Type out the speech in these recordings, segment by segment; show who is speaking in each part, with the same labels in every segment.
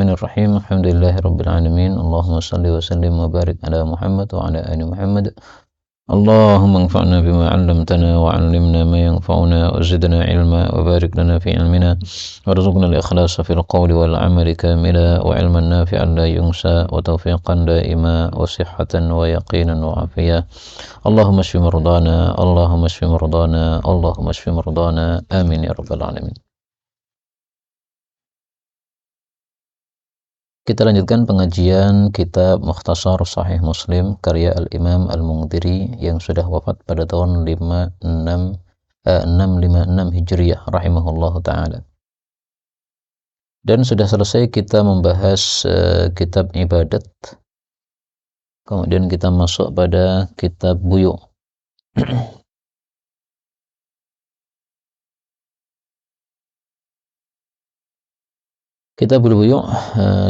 Speaker 1: Bismillahirrahmanirrahim. Alhamdulillahirabbil alamin. Allahumma shalli wa sallim wa barik ala Muhammad wa ala ali Muhammad. Allahumma anfa'na bima 'allamtana wa 'allimna ma yanfa'una wa zidna 'ilma wa barik lana fi 'ilmina warzuqna al-ikhlasa fil qawli wal 'amali kamila wa 'ilman nafi'an la yunsa wa tawfiqan daima wa sihhatan wa yaqinan wa 'afiyah. Allahumma shfi mardana, Allahumma shfi mardana, Allahumma shfi mardana. Amin ya rabbal alamin. Kita lanjutkan pengajian kitab Mukhtasar Sahih Muslim karya Al-Imam Al-Mundhiri yang sudah wafat pada tahun 656 Hijriah rahimahullahu ta'ala. Dan sudah selesai kita membahas kitab ibadat. Kemudian kita masuk pada kitab buyu'. Kitab buyu'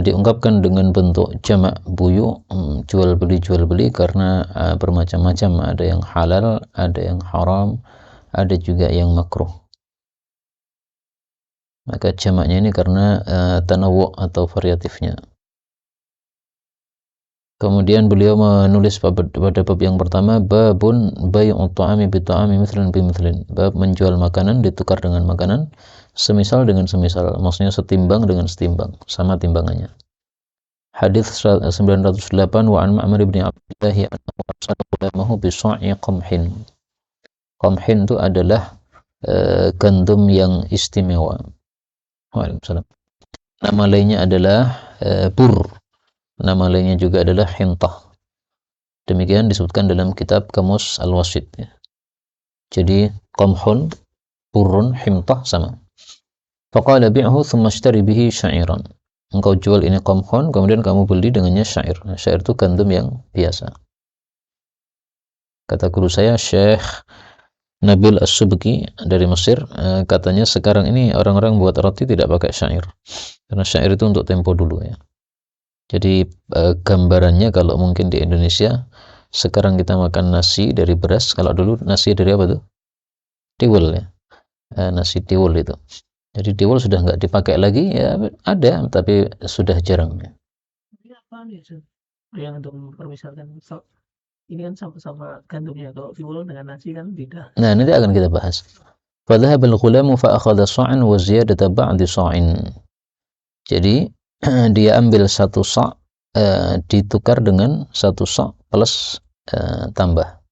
Speaker 1: diungkapkan dengan bentuk jamak buyu', jual beli karena bermacam-macam, ada yang halal, ada yang haram, ada juga yang makruh. Maka jamaknya ini karena tanawwu' atau variatifnya. Kemudian beliau menulis pada bab yang pertama, babun bai'ut ta'ami bi ta'ami mithlan bi mithlin, bab menjual makanan ditukar dengan makanan semisal dengan semisal, maksudnya setimbang dengan setimbang, sama timbangannya. Hadis 908 wa an Ma'mar bin Abdullah annahu arsala ghulamahu bi sa'i qamhin. Qamhin itu adalah gandum yang istimewa. Waalaikumsalam. Nama lainnya adalah bur. Nama lainnya juga adalah hintah. Demikian disebutkan dalam kitab Kamus Al-Wasit. Jadi qamhun, burun, hintah sama. Faqala bi'hu thumma ashtari bihi sya'iran. Engkau jual ini qamhun, kemudian kamu beli dengannya syair. Syair itu gandum yang biasa. Kata guru saya, Syekh Nabil As-Subki dari Mesir, katanya sekarang ini orang-orang buat roti tidak pakai syair. Karena syair itu untuk tempo dulu ya. Jadi gambarannya kalau mungkin di Indonesia, sekarang kita makan nasi dari beras, kalau dulu nasi dari apa tuh? Tiwul ya. Nasi tiwul itu. Jadi tiwul sudah nggak dipakai lagi, ya ada, tapi sudah jarang.
Speaker 2: Ini apa nih, yang untuk mempermisalkan, ini kan sama-sama gandumnya, kalau tiwul dengan nasi kan beda.
Speaker 1: Nah, nanti akan kita bahas. فَذَهَبَ الْغُلَامُ فَأَخَذَ صَعًا وَزِيَادَةَ بَعْدِ صَعٍ. Jadi dia ambil satu sa' ditukar dengan satu sa' plus tambah.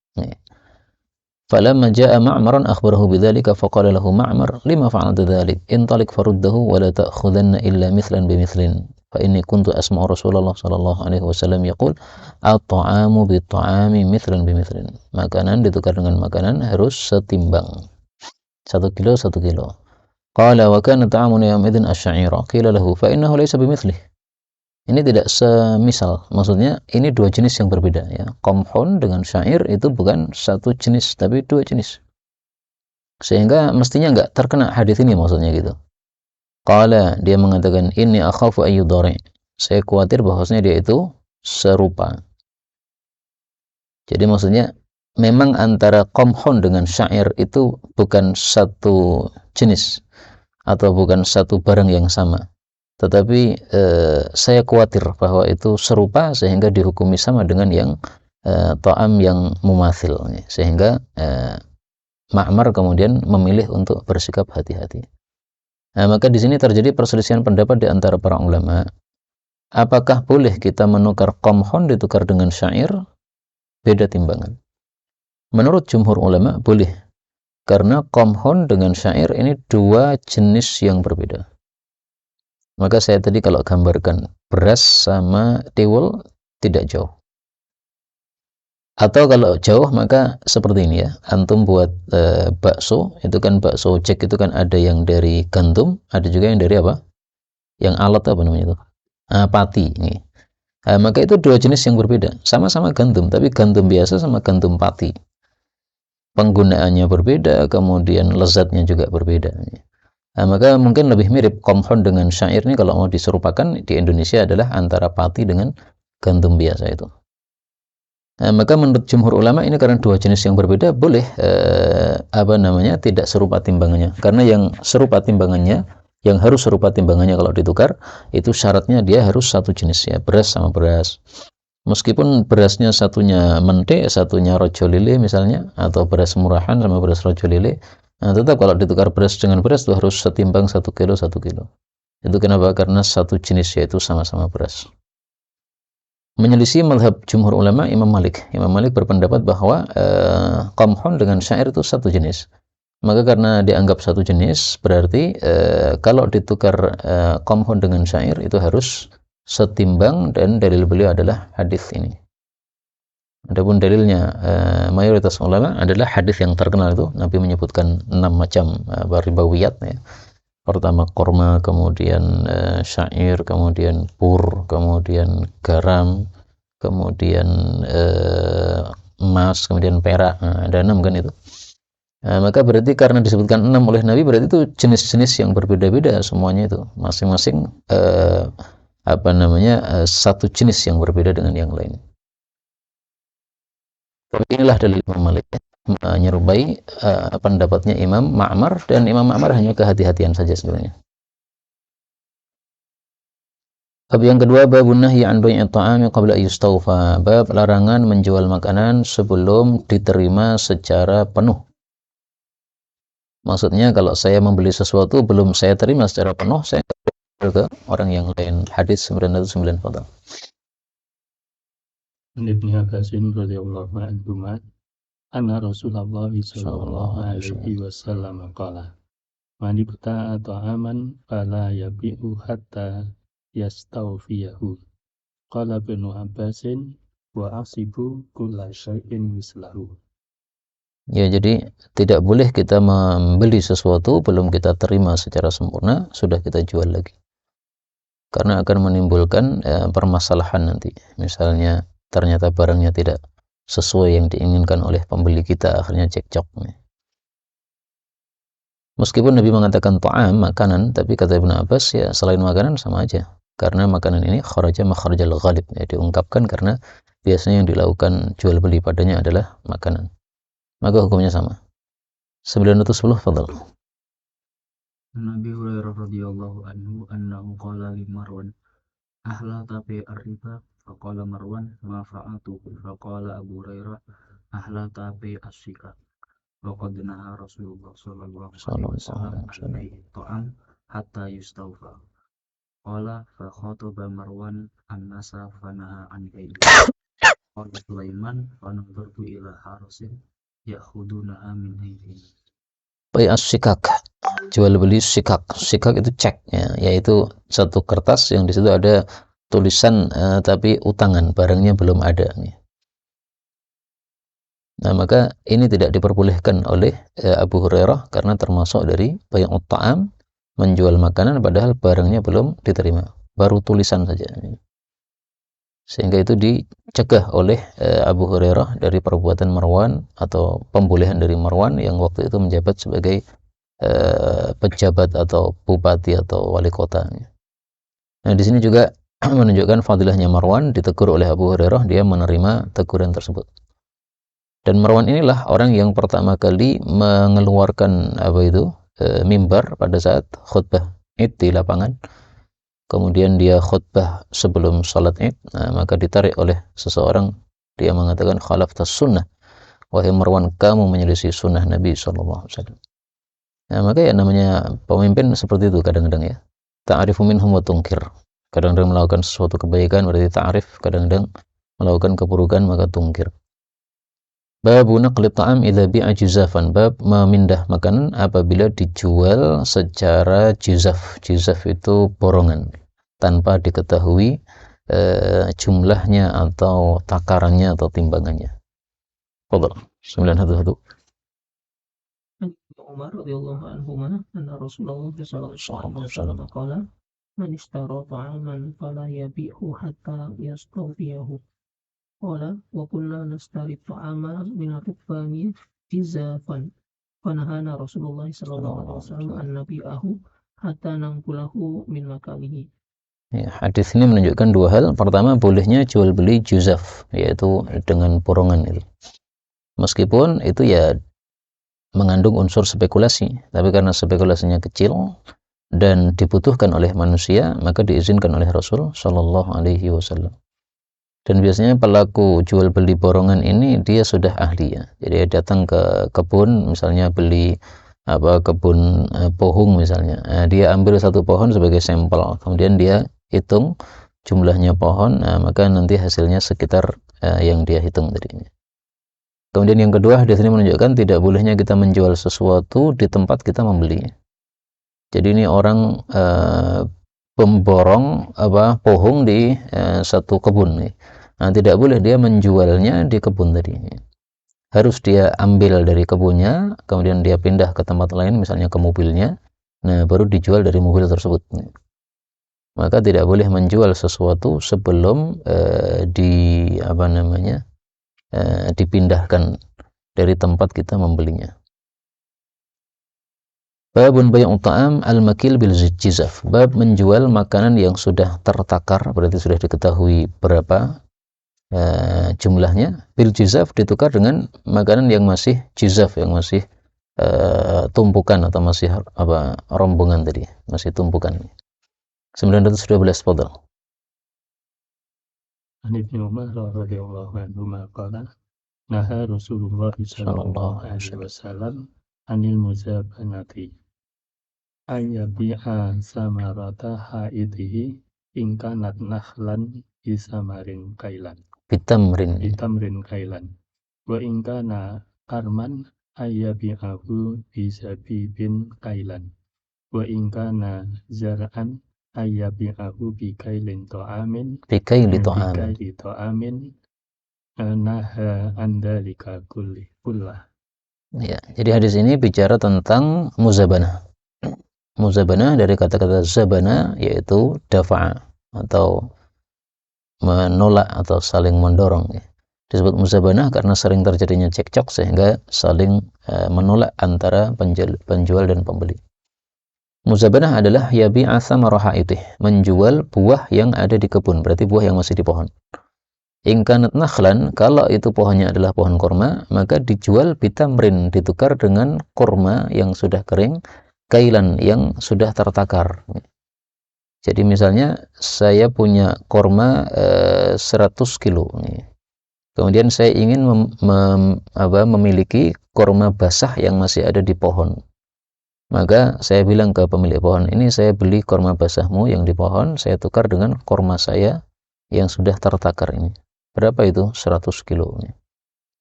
Speaker 1: فلما جاء معمرا أخبره بذلك فقال له معمر لما فعلت ذلك انطلق فرده ولا تأخذن إلا مثلا بمثل فإني كنت أسمع رسول الله صلى الله عليه وسلم يقول الطعام بالطعام مثلا بمثل. Makanan ditukar dengan makanan harus setimbang, 1 kilo 1 kilo. قال وكان طعامنا يومئذ الشعير قيل له فإنه ليس بمثله. Ini tidak semisal, maksudnya ini dua jenis yang berbeda ya. Qamhun dengan syair itu bukan satu jenis, tapi dua jenis. Sehingga mestinya enggak terkena hadis ini maksudnya gitu. Qala, dia mengatakan inni akhafu ayyudari. Saya khawatir bahwasanya dia itu serupa. Jadi maksudnya memang antara qamhun dengan syair itu bukan satu jenis atau bukan satu barang yang sama. Tetapi saya khawatir bahwa itu serupa sehingga dihukumi sama dengan yang ta'am yang mumathil, sehingga Ma'mar kemudian memilih untuk bersikap hati-hati. Nah, maka di sini terjadi perselisihan pendapat di antara para ulama. Apakah boleh kita menukar qamhun ditukar dengan syair beda timbangan? Menurut jumhur ulama boleh, karena qamhun dengan syair ini dua jenis yang berbeda. Maka saya tadi kalau gambarkan beras sama tiwul tidak jauh. Atau kalau jauh maka seperti ini ya. Antum buat bakso, itu kan bakso cek itu kan ada yang dari gandum, ada juga yang dari apa? Yang alat apa namanya itu? Pati ini. Maka itu dua jenis yang berbeda. Sama-sama gandum, tapi gandum biasa sama gandum pati. Penggunaannya berbeda, kemudian lezatnya juga berbeda. Maka mungkin lebih mirip qamhun dengan syair ini kalau mau diserupakan di Indonesia adalah antara pati dengan gandum biasa itu. Maka menurut jumhur ulama ini karena dua jenis yang berbeda boleh tidak serupa timbangannya, karena yang serupa timbangannya yang harus serupa timbangannya kalau ditukar, itu syaratnya dia harus satu jenis ya, beras sama beras. Meskipun berasnya satunya mente, satunya rojo lele misalnya, atau beras murahan sama beras rojo lele, nah, tetap kalau ditukar beras dengan beras itu harus setimbang 1 kilo 1 kilo. Itu kenapa? Karena satu jenis, yaitu sama-sama beras. Menyelisih mazhab jumhur ulama Imam Malik. Imam Malik berpendapat bahwa qamhun dengan syair itu satu jenis. Maka karena dianggap satu jenis, berarti kalau ditukar qamhun dengan syair itu harus setimbang, dan dalil beliau adalah hadis ini. Adapun dalilnya mayoritas ulama adalah hadis yang terkenal itu. Nabi menyebutkan 6 macam ribawiyat ya. Pertama korma, kemudian syair, kemudian pur, kemudian garam, kemudian emas, kemudian perak. Nah, ada 6 kan itu. Maka berarti karena disebutkan 6 oleh Nabi, berarti itu jenis-jenis yang berbeda-beda semuanya itu. Masing-masing satu jenis yang berbeda dengan yang lain. Tapi inilah dalil Imam Malik menyerupai pendapatnya Imam Ma'mar, dan Imam Ma'mar hanya kehati-hatian saja sebenarnya. Bab yang kedua, babun nahyi an bai'i ta'ami qabla yustawfa. Bab larangan menjual makanan sebelum diterima secara penuh. Maksudnya kalau saya membeli sesuatu belum saya terima secara penuh, saya jual ke orang yang lain. Hadis 909 fadhal.
Speaker 3: Ibnu Abbas radhiyallahu anhu anna Rasulullah sallallahu alaihi wasallam qala man ibta'a ta'aman fala yabi'u hatta yastawfiyahu. Qala Ibnu Abbas wa asibu kulla syai'in mislahu.
Speaker 1: Ya, jadi tidak boleh kita membeli sesuatu belum kita terima secara sempurna, sudah kita jual lagi. Karena akan menimbulkan permasalahan nanti. Misalnya ternyata barangnya tidak sesuai yang diinginkan oleh pembeli kita, akhirnya cekcok. Meskipun Nabi mengatakan ta'am, makanan, tapi kata Ibnu Abbas ya selain makanan sama aja. Karena makanan ini kharaja makharajal ghalib, ya, diungkapkan karena biasanya yang dilakukan jual beli padanya adalah makanan. Maka hukumnya sama. 910 fadhal.
Speaker 4: Nabi Hurairah radhiyallahu anhu annahu qala li Marwan ahla tabi ar-riba faqala Marwan ma fa'atu faqala Abu Hurairah ahla tabi as-shika wa qad naha Rasulullah sallallahu alaihi wasallam an ta'am hatta yustawfa qala fa khataba Marwan an-nasa fanaha an bai'i qala Sulaiman fa nadhartu ila harasin ya'khuduna min aydihim.
Speaker 1: Bai as-shikak, jual beli shikak. Shikak itu cek ya, yaitu satu kertas yang di situ ada tulisan tapi utangan, barangnya belum ada. Nah, maka ini tidak diperbolehkan oleh Abu Hurairah karena termasuk dari bai'ut ta'am, menjual makanan padahal barangnya belum diterima, baru tulisan saja. Sehingga itu dicegah oleh Abu Hurairah dari perbuatan Marwan atau pembolehan dari Marwan yang waktu itu menjabat sebagai pejabat atau bupati atau wali kota. Nah, di sini juga menunjukkan fadilahnya Marwan, ditegur oleh Abu Hurairah, dia menerima teguran tersebut. Dan Marwan inilah orang yang pertama kali mengeluarkan mimbar pada saat khutbah Id di lapangan. Kemudian dia khutbah sebelum salat Id, maka ditarik oleh seseorang, dia mengatakan khalaftas sunnah, wahai Marwan, kamu menyelisih sunnah Nabi SAW. Nah, maka ya namanya pemimpin seperti itu kadang-kadang ya, ta'arifu minhum wa tunkir. Kadang-kadang melakukan sesuatu kebaikan berarti ta'arif, kadang-kadang melakukan keburukan maka tungkir. Babu naqli ta'am idza bi'a juzafan, bab memindah makanan apabila dijual secara juzaf. Juzaf itu borongan, tanpa diketahui jumlahnya atau takarannya atau timbangannya. Fadhal 911.
Speaker 2: Umar radhiyallahu anhu anna Rasulullah sallallahu alaihi wasallam qala man ishtara ta'aman fala yabi'hu hatta yastawfiyahu. Qala wa kunna nastari ta'ama min ar-rukbani jizafan fanahana Rasulullah sallallahu alaihi wasallam an nabi'ahu hatta nangkulahu min makanihi.
Speaker 1: Ya, hadis ini menunjukkan dua hal. Pertama, bolehnya jual beli juzaf, yaitu dengan borongan itu. Meskipun itu ya mengandung unsur spekulasi, tapi karena spekulasinya kecil, dan dibutuhkan oleh manusia, maka diizinkan oleh Rasul Shallallahu Alaihi Wasallam. Dan biasanya pelaku jual beli borongan ini dia sudah ahli ya. Jadi dia datang ke kebun, misalnya beli kebun pohung misalnya. Dia ambil satu pohon sebagai sampel, kemudian dia hitung jumlahnya pohon, maka nanti hasilnya sekitar yang dia hitung tadi. Kemudian yang kedua, di sini menunjukkan tidak bolehnya kita menjual sesuatu di tempat kita membelinya. Jadi ini orang pemborong pohung di satu kebun nih. Nah, tidak boleh dia menjualnya di kebun tadi. Harus dia ambil dari kebunnya, kemudian dia pindah ke tempat lain, misalnya ke mobilnya. Nah, baru dijual dari mobil tersebut. Maka tidak boleh menjual sesuatu sebelum dipindahkan dari tempat kita membelinya. Babun bay'u ta'am al-makil bil jizaf. Bab menjual makanan yang sudah tertakar, berarti sudah diketahui berapa jumlahnya. Bil jizaf ditukar dengan makanan yang masih jizaf, yang masih tumpukan atau masih rombongan tadi, masih tumpukan. 912 fadhal.
Speaker 3: An Ibnu Umar radhiyallahu anhu qala naha Rasulullah sallallahu alaihi wasallam anil muzabanati ayyabi'a samarata haitihi in kanat nakhlan bisamarin kailan bitamrin kailan wa in kana arman ayyabi'ahu bisabibin kailan wa in kana zar'an ayyabi'ahu bikaili ta'amin naha andalika kullah.
Speaker 1: Ya, jadi hadis ini bicara tentang muzabanah. Muzabanah dari kata-kata zabana, yaitu dafa'a atau menolak atau saling mendorong. Disebut muzabanah karena sering terjadinya cekcok sehingga saling menolak antara penjual dan pembeli. Muzabanah adalah yabi'a thamara haitih, menjual buah yang ada di kebun, berarti buah yang masih di pohon. In kanat nakhlan, kalau itu pohonnya adalah pohon kurma, maka dijual bitamrin, ditukar dengan kurma yang sudah kering, kailan yang sudah tertakar. Jadi misalnya saya punya kurma 100 kilo. Kemudian saya ingin memiliki kurma basah yang masih ada di pohon. Maka saya bilang ke pemilik pohon, ini saya beli kurma basahmu yang di pohon, saya tukar dengan kurma saya yang sudah tertakar ini. Berapa itu? 100 kilo.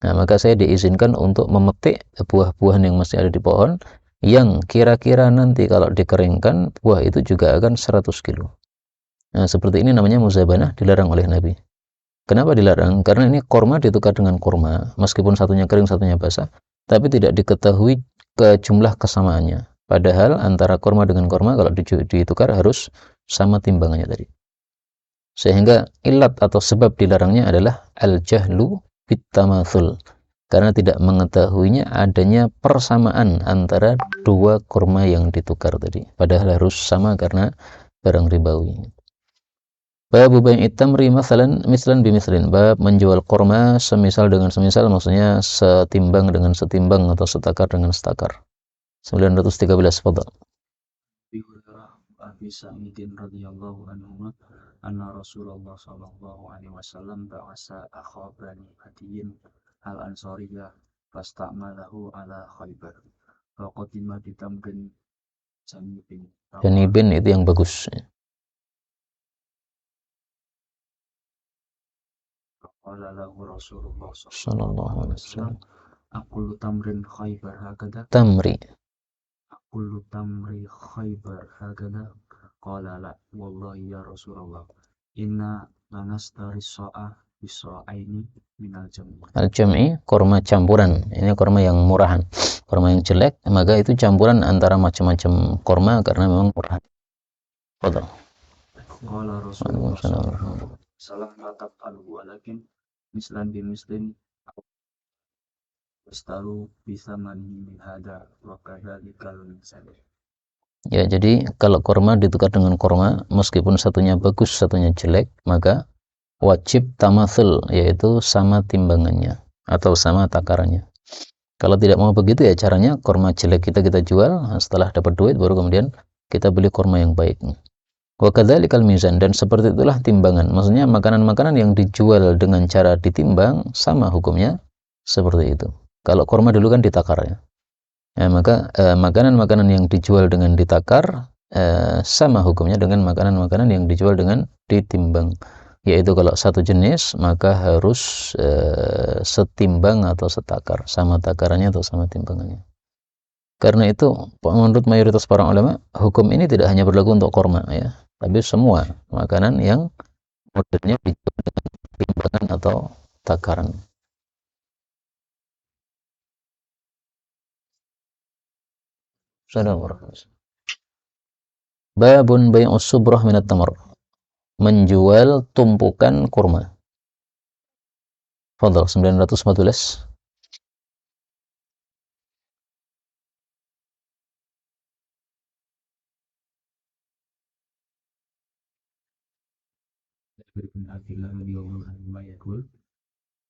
Speaker 1: Nah, maka saya diizinkan untuk memetik buah-buahan yang masih ada di pohon, yang kira-kira nanti kalau dikeringkan, buah itu juga akan 100 kilo. Nah, seperti ini namanya muzabanah, dilarang oleh Nabi. Kenapa dilarang? Karena ini kurma ditukar dengan kurma, meskipun satunya kering, satunya basah, tapi tidak diketahui ke jumlah kesamaannya. Padahal antara kurma dengan kurma kalau ditukar harus sama timbangannya tadi. Sehingga ilat atau sebab dilarangnya adalah al-jahlu bit-tamatsul. Karena tidak mengetahuinya adanya persamaan antara dua kurma yang ditukar tadi. Padahal harus sama karena barang ribawi. Bab bai'it tamri masalan mislan bimislin. Bab menjual kurma semisal dengan semisal, maksudnya setimbang dengan setimbang atau setakar dengan setakar. 913 fadhal.
Speaker 4: Abi Sa'idin radhiyallahu anhu anna Rasulullah sallallahu alaihi wasallam ba'asa akha bani Adiyin al-Ansariyah fasta'malahu ala Khaybar. Faqadima bitamrin
Speaker 1: janibin itu yang bagus.
Speaker 4: Qala lahu Rasulullah sallallahu alaihi wasallam aqulu tamrin Khaybar hakada aqulu tamri Khaybar hakada qala la wallahi ya Rasulullah inna lanastari sa'a bisra'aini minal jam'i.
Speaker 1: Al-jam'i kurma campuran. Ini kurma yang murahan. Kurma yang jelek, maka itu campuran antara macam-macam kurma karena memang murahan. Betul.
Speaker 4: Qala Rasulullah sallallahu salam latab alhu walakin mislan bimislin wastaru bisamani min hada wa kadzalikal misal.
Speaker 1: Ya, jadi kalau kurma ditukar dengan kurma, meskipun satunya bagus, satunya jelek, maka wajib tamatsul, yaitu sama timbangannya atau sama takarannya. Kalau tidak mau begitu ya caranya kurma jelek kita jual, setelah dapat duit baru kemudian kita beli kurma yang baik. Wa kadzalikal mizan, dan seperti itulah timbangan. Maksudnya makanan-makanan yang dijual dengan cara ditimbang sama hukumnya seperti itu. Kalau kurma dulu kan ditakar ya. Maka makanan-makanan yang dijual dengan ditakar sama hukumnya dengan makanan-makanan yang dijual dengan ditimbang. Yaitu kalau satu jenis maka harus setimbang atau setakar, sama takarannya atau sama timbangannya. Karena itu menurut mayoritas para ulama, hukum ini tidak hanya berlaku untuk kurma ya, tapi semua makanan yang modelnya dijual dengan timbangan atau takaran. Babun bai'us subrah minat tamar, menjual tumpukan kurma. Fadhal 914.
Speaker 4: Ibn Abdillah radhiyallahu anhu yaqul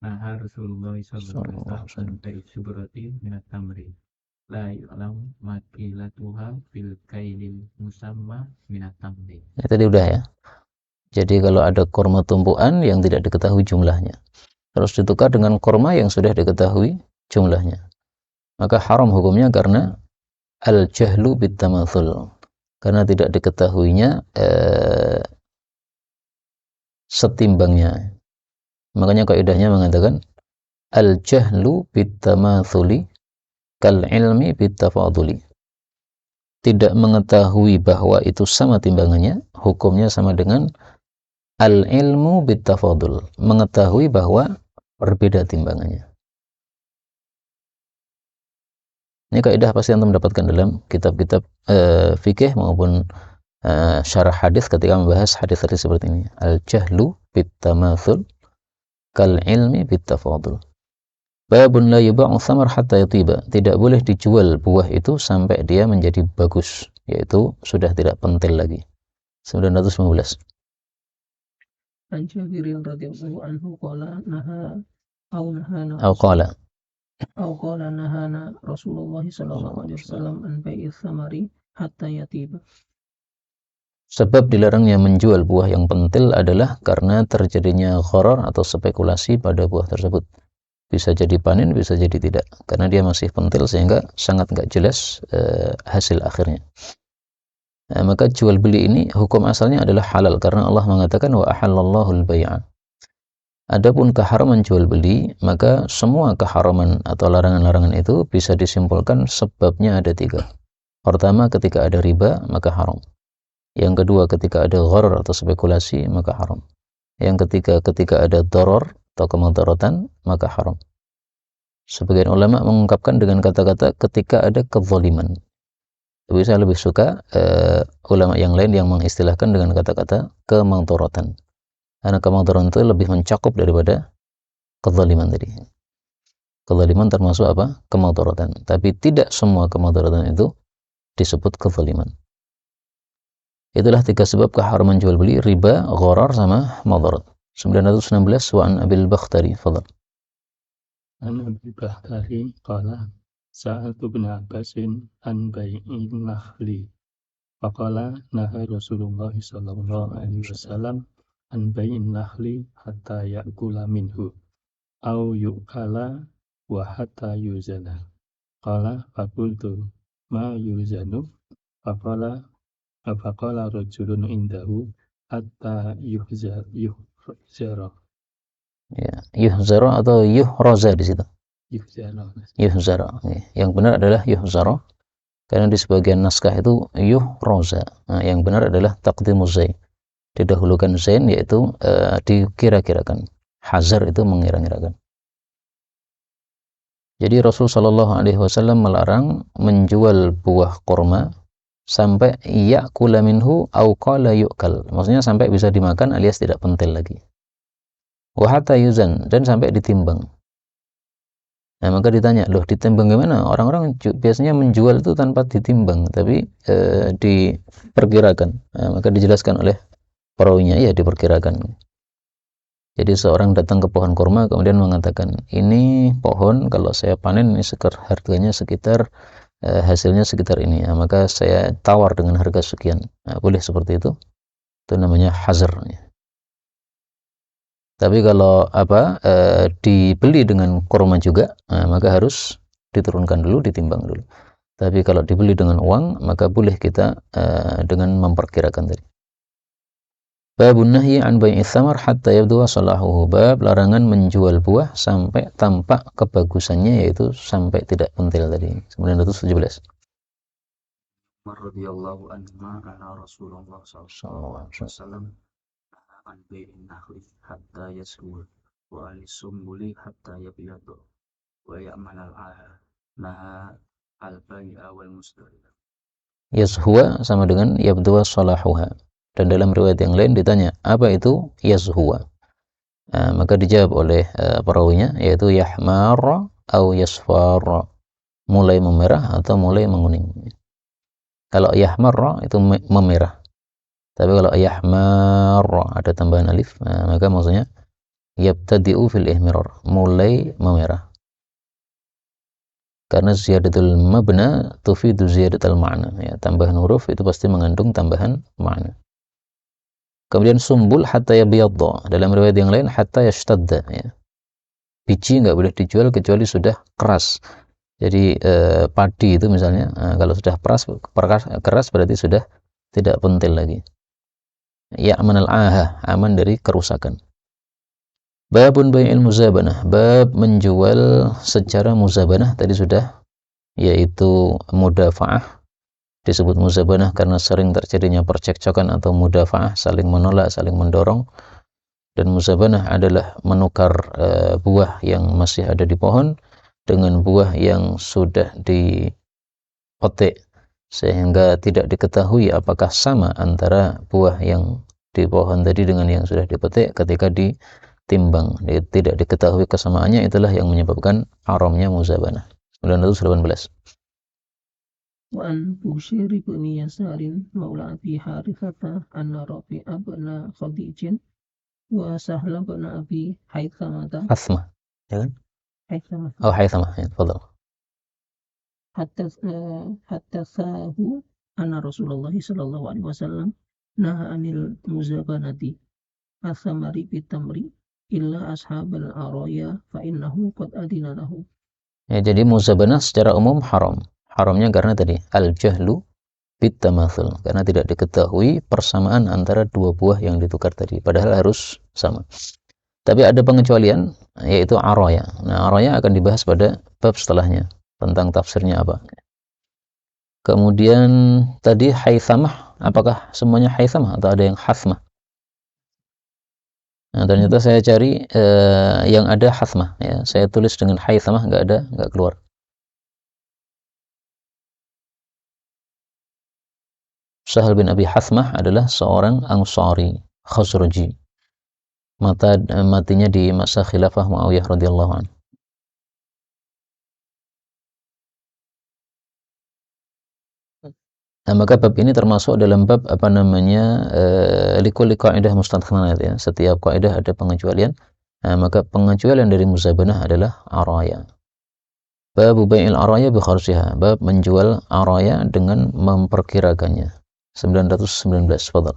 Speaker 4: naha Rasulullah sallallahu alaihi wasallam an subrati minat tamri la yu'lam makilatuha fil kailil musamma minat tamri.
Speaker 1: Tadi udah ya. Jadi kalau ada kurma tumpuan yang tidak diketahui jumlahnya, terus ditukar dengan kurma yang sudah diketahui jumlahnya, maka haram hukumnya karena al-jahlu bit-tamatsul, karena tidak diketahuinya setimbangnya. Makanya kaidahnya mengatakan al-jahlu bit-tamatsuli kal ilmi bit-tafaduli. Tidak mengetahui bahwa itu sama timbangannya, hukumnya sama dengan al-ilmu bit-tafadul, mengetahui bahwa berbeda timbangannya. Ini kaidah pasti Anda mendapatkan dalam kitab-kitab fikih maupun syarah hadis ketika membahas hadis-hadis seperti ini. Al-jahlu bit-tamatsul kal ilmi bit-tafadul. Babun la yuba'u thamar hatta yatiba, tidak boleh dijual buah itu sampai dia menjadi bagus, yaitu sudah tidak pentil lagi. 915.
Speaker 2: An Jabirin radhiyallahu anhu qala nahana Rasulullah sallallahu alaihi wasallam an bai'is thamari hatta yatiba.
Speaker 1: Sebab dilarangnya menjual buah yang pentil adalah karena terjadinya gharar atau spekulasi pada buah tersebut. Bisa jadi panen, bisa jadi tidak, karena dia masih pentil sehingga sangat nggak jelas hasil akhirnya. Maka jual beli ini hukum asalnya adalah halal karena Allah mengatakan wa ahallallahu al-bai'a. Adapun keharaman jual beli, maka semua keharaman atau larangan-larangan itu bisa disimpulkan sebabnya ada 3. Pertama, ketika ada riba maka haram. Yang kedua, ketika ada gharar atau spekulasi maka haram. Yang ketiga, ketika ada darar atau kemudaratan maka haram. Sebagian ulama mengungkapkan dengan kata-kata ketika ada kezaliman. Tapi saya lebih suka ulama yang lain yang mengistilahkan dengan kata-kata kemudaratan. Karena kemudaratan itu lebih mencakup daripada kezaliman tadi. Kezaliman termasuk apa? Kemudaratan. Tapi tidak semua kemudaratan itu disebut kezaliman. Itulah 3 sebab keharaman jual beli, riba, gharar sama madarat. 916 wa an Abil Bakhtari, fadhal.
Speaker 3: An Abil Bakhtari qala sa'altu ibn Abbasin an bai'in nakhli. Faqala naha Rasulullah sallallahu alaihi wasallam an bai'in nakhli hatta ya'kula minhu aw yu'kala wa hatta yuzana. Qala faqultu ma yuzanu? Faqala rajulun indahu hatta yuhzara.
Speaker 1: Ya, yuhzara atau yuhraza di situ.
Speaker 3: Yuhzara.
Speaker 1: Yuhzara. Yang benar adalah yuhzara karena di sebagian naskah itu yuhraza. Nah, yang benar adalah taqdimuz zain. Didahulukan zain yaitu dikira-kirakan. Hazar itu mengira-ngirakan. Jadi Rasul sallallahu alaihi wasallam melarang menjual buah kurma sampai ya'kula minhu au qala yu'kal. Maksudnya sampai bisa dimakan alias tidak pentil lagi. Wa hatta yuzan, dan sampai ditimbang. Nah, maka ditanya, loh ditimbang gimana? Orang-orang biasanya menjual itu tanpa ditimbang, tapi diperkirakan. Nah, maka dijelaskan oleh perawinya, ya diperkirakan. Jadi seorang datang ke pohon kurma kemudian mengatakan, ini pohon kalau saya panen ini harganya sekitar hasilnya sekitar ini, maka saya tawar dengan harga sekian. Boleh seperti itu namanya hazr. Tapi kalau dibeli dengan kurma juga, maka harus diturunkan dulu, ditimbang dulu. Tapi kalau dibeli dengan uang, maka boleh kita dengan memperkirakan tadi. Babun nahyi an bai'i thamar hatta yabdu salahuhu. Bab larangan menjual buah sampai tampak kebagusannya, yaitu sampai tidak pentil tadi. 917.
Speaker 4: Radhiyallahu anhu anna Rasulullah sallallahu alaihi wasallam an bai'in nakhli hatta yashu wa al-sumbuli hatta yabyadu wa ya'mal al-aha al-bai'a wal mustari.
Speaker 1: Yazhuwa sama dengan yabdu salahuha. Dan dalam riwayat yang lain ditanya, apa itu yazhuwa? Maka dijawab oleh perawinya, yaitu yahmar atau yasfar, mulai memerah atau mulai menguning. Kalau yahmar itu memerah. Tapi kalau yahmar ada tambahan alif, maka maksudnya yabtadi'u fil ihmirar, mulai memerah. Karena ziyadatul mabna tufidu ziyadatul ma'na, ya, tambahan huruf itu pasti mengandung tambahan makna. Kemudian sumbul hatta yabyadda, dalam riwayat yang lain hatta yashtadda, ya. Biji nggak boleh dijual kecuali sudah keras. Jadi padi itu misalnya, kalau sudah keras berarti sudah tidak pentil lagi. Ya amanal aha, aman dari kerusakan. Babun bai'il muzabanah, bab menjual secara muzabanah tadi sudah, yaitu mudafa'ah. Disebut muzabanah karena sering terjadinya percekcokan atau mudafa'ah, saling menolak, saling mendorong. Dan muzabanah adalah menukar buah yang masih ada di pohon dengan buah yang sudah dipetik, sehingga tidak diketahui apakah sama antara buah yang di pohon tadi dengan yang sudah dipetik ketika ditimbang. Tidak diketahui kesamaannya, itulah yang menyebabkan haramnya muzabanah. 918.
Speaker 2: وأن بشير بن يسار مولى أبي حارثة أن رافع بن خديج وسهل بن أبي حيثمة
Speaker 1: حثمة
Speaker 2: حيثمة
Speaker 1: أو حيثمة، تفضل.
Speaker 2: حدثاه أن رسول الله صلى الله عليه وسلم نهى عن المزابنة الثمر بالتمر إلا أصحاب العرايا فإنه قد أذن له.
Speaker 1: Ya, jadi muzabanah secara umum haram. Haramnya karena tadi al-jahlu bit-tamatsul, karena tidak diketahui persamaan antara dua buah yang ditukar tadi, padahal harus sama. Tapi ada pengecualian, yaitu araya. Nah, araya akan dibahas pada bab setelahnya tentang tafsirnya apa. Kemudian tadi haithamah, apakah semuanya haithamah atau ada yang hathmah? Nah, ternyata saya cari yang ada hathmah, ya. Saya tulis dengan haithamah, nggak keluar. Sahal bin Abi Hathmah adalah seorang Ansari Khazraji. Matinya di masa khilafah Muawiyah radhiyallahu anhu. Nah, maka bab ini termasuk dalam bab likulli qaidah mustathnanat, ya. Setiap kaidah ada pengecualian. Nah, maka pengecualian dari muzabanah adalah araya. Bab bai'il araya bi kharsiha, bab menjual araya dengan memperkirakannya. 919, fadhal.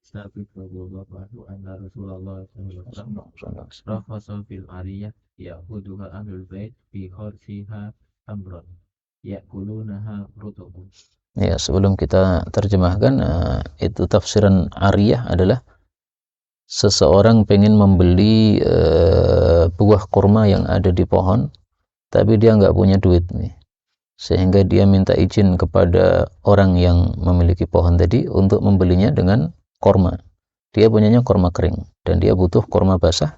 Speaker 4: Sabi radhiyallahu anhu anna Rasulullah sallallahu alaihi wasallam rakhasa fil ariyah ya'khuduha ahlul bait bi kharsiha amran ya'kulunaha rutubun.
Speaker 1: Ya, sebelum kita terjemahkan, itu tafsiran ariyah adalah seseorang pengen membeli buah kurma yang ada di pohon, tapi dia nggak punya duit nih. Sehingga dia minta izin kepada orang yang memiliki pohon tadi untuk membelinya dengan korma. Dia punyanya korma kering dan dia butuh korma basah,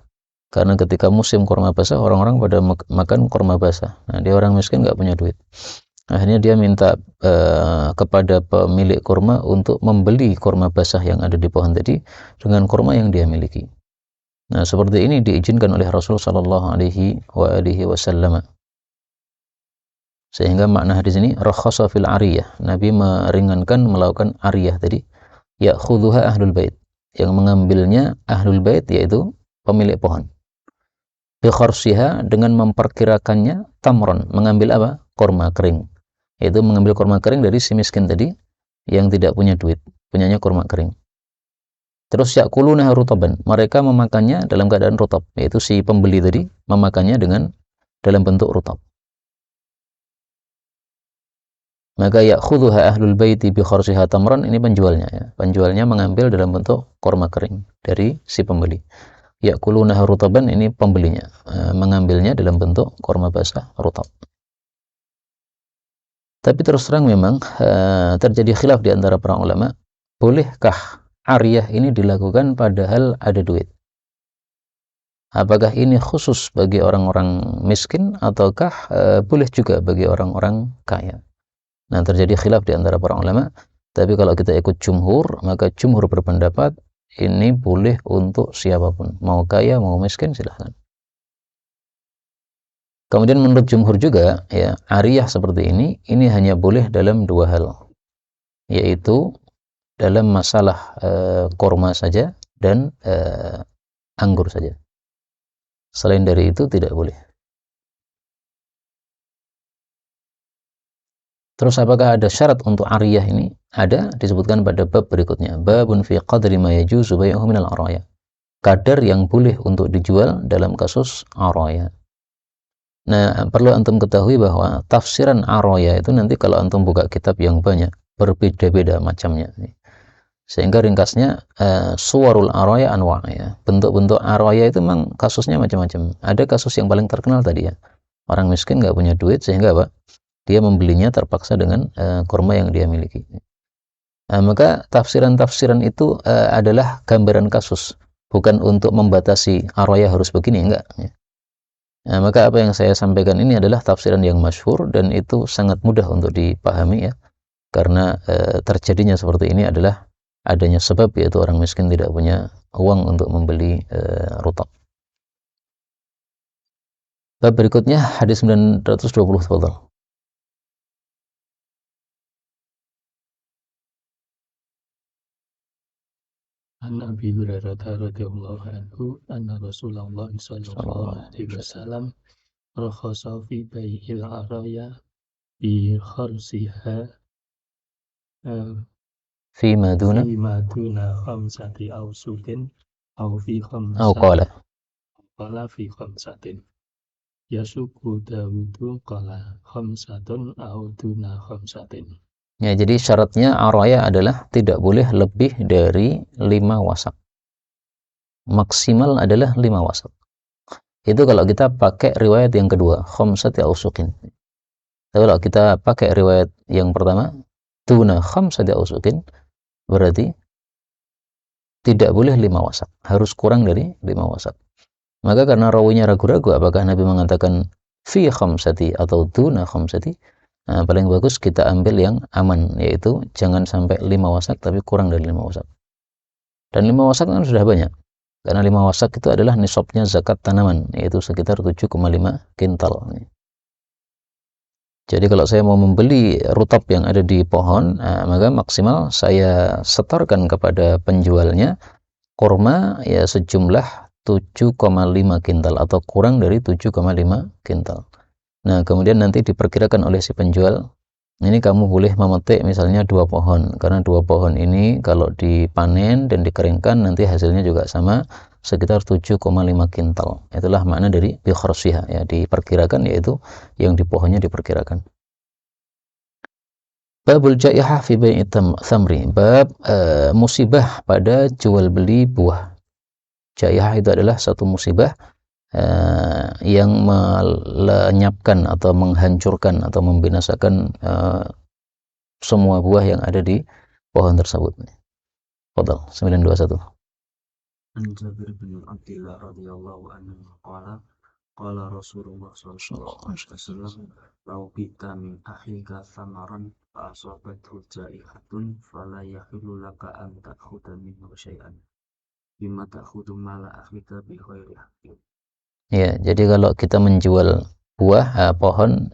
Speaker 1: karena ketika musim korma basah orang-orang pada makan korma basah. Nah, dia orang miskin nggak punya duit. Akhirnya dia minta kepada pemilik korma untuk membeli korma basah yang ada di pohon tadi dengan korma yang dia miliki. Nah, seperti ini diizinkan oleh Rasul sallallahu alaihi wasallam. Sehingga makna hadis ini rakhasa fil ariyah, Nabi meringankan melakukan ariyah tadi, ya'khudhuha ahlul bait, yang mengambilnya ahlul bait yaitu pemilik pohon. bi kharsiha, dengan memperkirakannya, tamron, mengambil apa? Kurma kering. Yaitu mengambil kurma kering dari si miskin tadi yang tidak punya duit, punyanya kurma kering. Terus yakuluna rutaban, mereka memakannya dalam keadaan rutab, yaitu si pembeli tadi memakannya dengan dalam bentuk rutab. Maka ya'khudhuha ahlul baiti bi kharsiha tamran, ini penjualnya ya. Penjualnya mengambil dalam bentuk kurma kering dari si pembeli. Ya'kuluna rutaban, ini pembelinya mengambilnya dalam bentuk kurma basah rutab. Tapi terus terang memang terjadi khilaf di antara para ulama, bolehkah ariyah ini dilakukan padahal ada duit? Apakah ini khusus bagi orang-orang miskin ataukah boleh juga bagi orang-orang kaya? Nah, terjadi khilaf di antara para ulama, tapi kalau kita ikut jumhur, maka jumhur berpendapat ini boleh untuk siapapun, mau kaya mau miskin silahkan. Kemudian menurut jumhur juga ya, ariyah seperti ini hanya boleh dalam dua hal, yaitu dalam masalah korma saja dan anggur saja. Selain dari itu tidak boleh. Terus apakah ada syarat untuk ariyah ini? Ada, disebutkan pada bab berikutnya. Babun fi qadri ma yajuzu bai'uhu minal araya. Kadar yang boleh untuk dijual dalam kasus araya. Nah, perlu antum ketahui bahwa tafsiran araya itu nanti kalau antum buka kitab yang banyak, berbeda-beda macamnya. Sehingga ringkasnya suwarul araya anwa' ya. Bentuk-bentuk araya itu memang kasusnya macam-macam. Ada kasus yang paling terkenal tadi ya. Orang miskin nggak punya duit sehingga apa? Dia membelinya terpaksa dengan kurma yang dia miliki. Maka tafsiran-tafsiran itu adalah gambaran kasus, bukan untuk membatasi arwaya harus begini, enggak. Maka apa yang saya sampaikan ini adalah tafsiran yang masyhur dan itu sangat mudah untuk dipahami ya, karena terjadinya seperti ini adalah adanya sebab, yaitu orang miskin tidak punya uang untuk membeli rutab. Bab berikutnya hadis 920, tafadhal.
Speaker 3: An Abi Hurairah radhiyallahu anhu anna Rasulullah sallallahu alaihi wasallam rakhasa fi bai'il araya bi kharsiha
Speaker 1: fi maduna
Speaker 3: khamsati awsukin aw fi
Speaker 1: aw
Speaker 3: qala fi khamsatin yasuku Dawudu qala khamsatun aw duna khamsatin.
Speaker 1: Ya, jadi syaratnya araya adalah tidak boleh lebih dari 5 wasak. Maksimal adalah 5 wasak. Itu kalau kita pakai riwayat yang kedua, khamsati ausukin. Tapi kalau kita pakai riwayat yang pertama, tuna khamsati ausukin, berarti tidak boleh 5 wasak. Harus kurang dari 5 wasak. Maka karena rawinya ragu-ragu apakah Nabi mengatakan fi khamsati atau tuna khamsati, nah, paling bagus kita ambil yang aman, yaitu jangan sampai 5 wasak tapi kurang dari 5 wasak. Dan 5 wasak kan sudah banyak. Karena 5 wasak itu adalah nisabnya zakat tanaman, yaitu sekitar 7,5 kintal. Jadi kalau saya mau membeli rutab yang ada di pohon, maka maksimal saya setorkan kepada penjualnya kurma ya sejumlah 7,5 kintal atau kurang dari 7,5 kintal. Nah, kemudian nanti diperkirakan oleh si penjual, ini kamu boleh memetik misalnya 2 pohon, karena 2 pohon ini kalau dipanen dan dikeringkan nanti hasilnya juga sama, sekitar 7,5 kintal. Itulah makna dari bi kharsiha ya, diperkirakan, yaitu yang di pohonnya diperkirakan. Babul jaihah fi bai'i thamri, bab musibah pada jual beli buah. Jaihah itu adalah satu musibah yang melenyapkan atau menghancurkan atau membinasakan semua buah yang ada di pohon tersebut. Fadhal 921.
Speaker 4: An Jabir bin Abdullah radhiyallahu anhu qala Rasulullah sallallahu alaihi wasallam law bita min akhika thamaran fa asabathu jaihatun fala yahillu laka an ta'khudha minhu syai'an bima ta'khudhu mala akhika bi ghairi haqqin.
Speaker 1: Ya, jadi kalau kita menjual buah pohon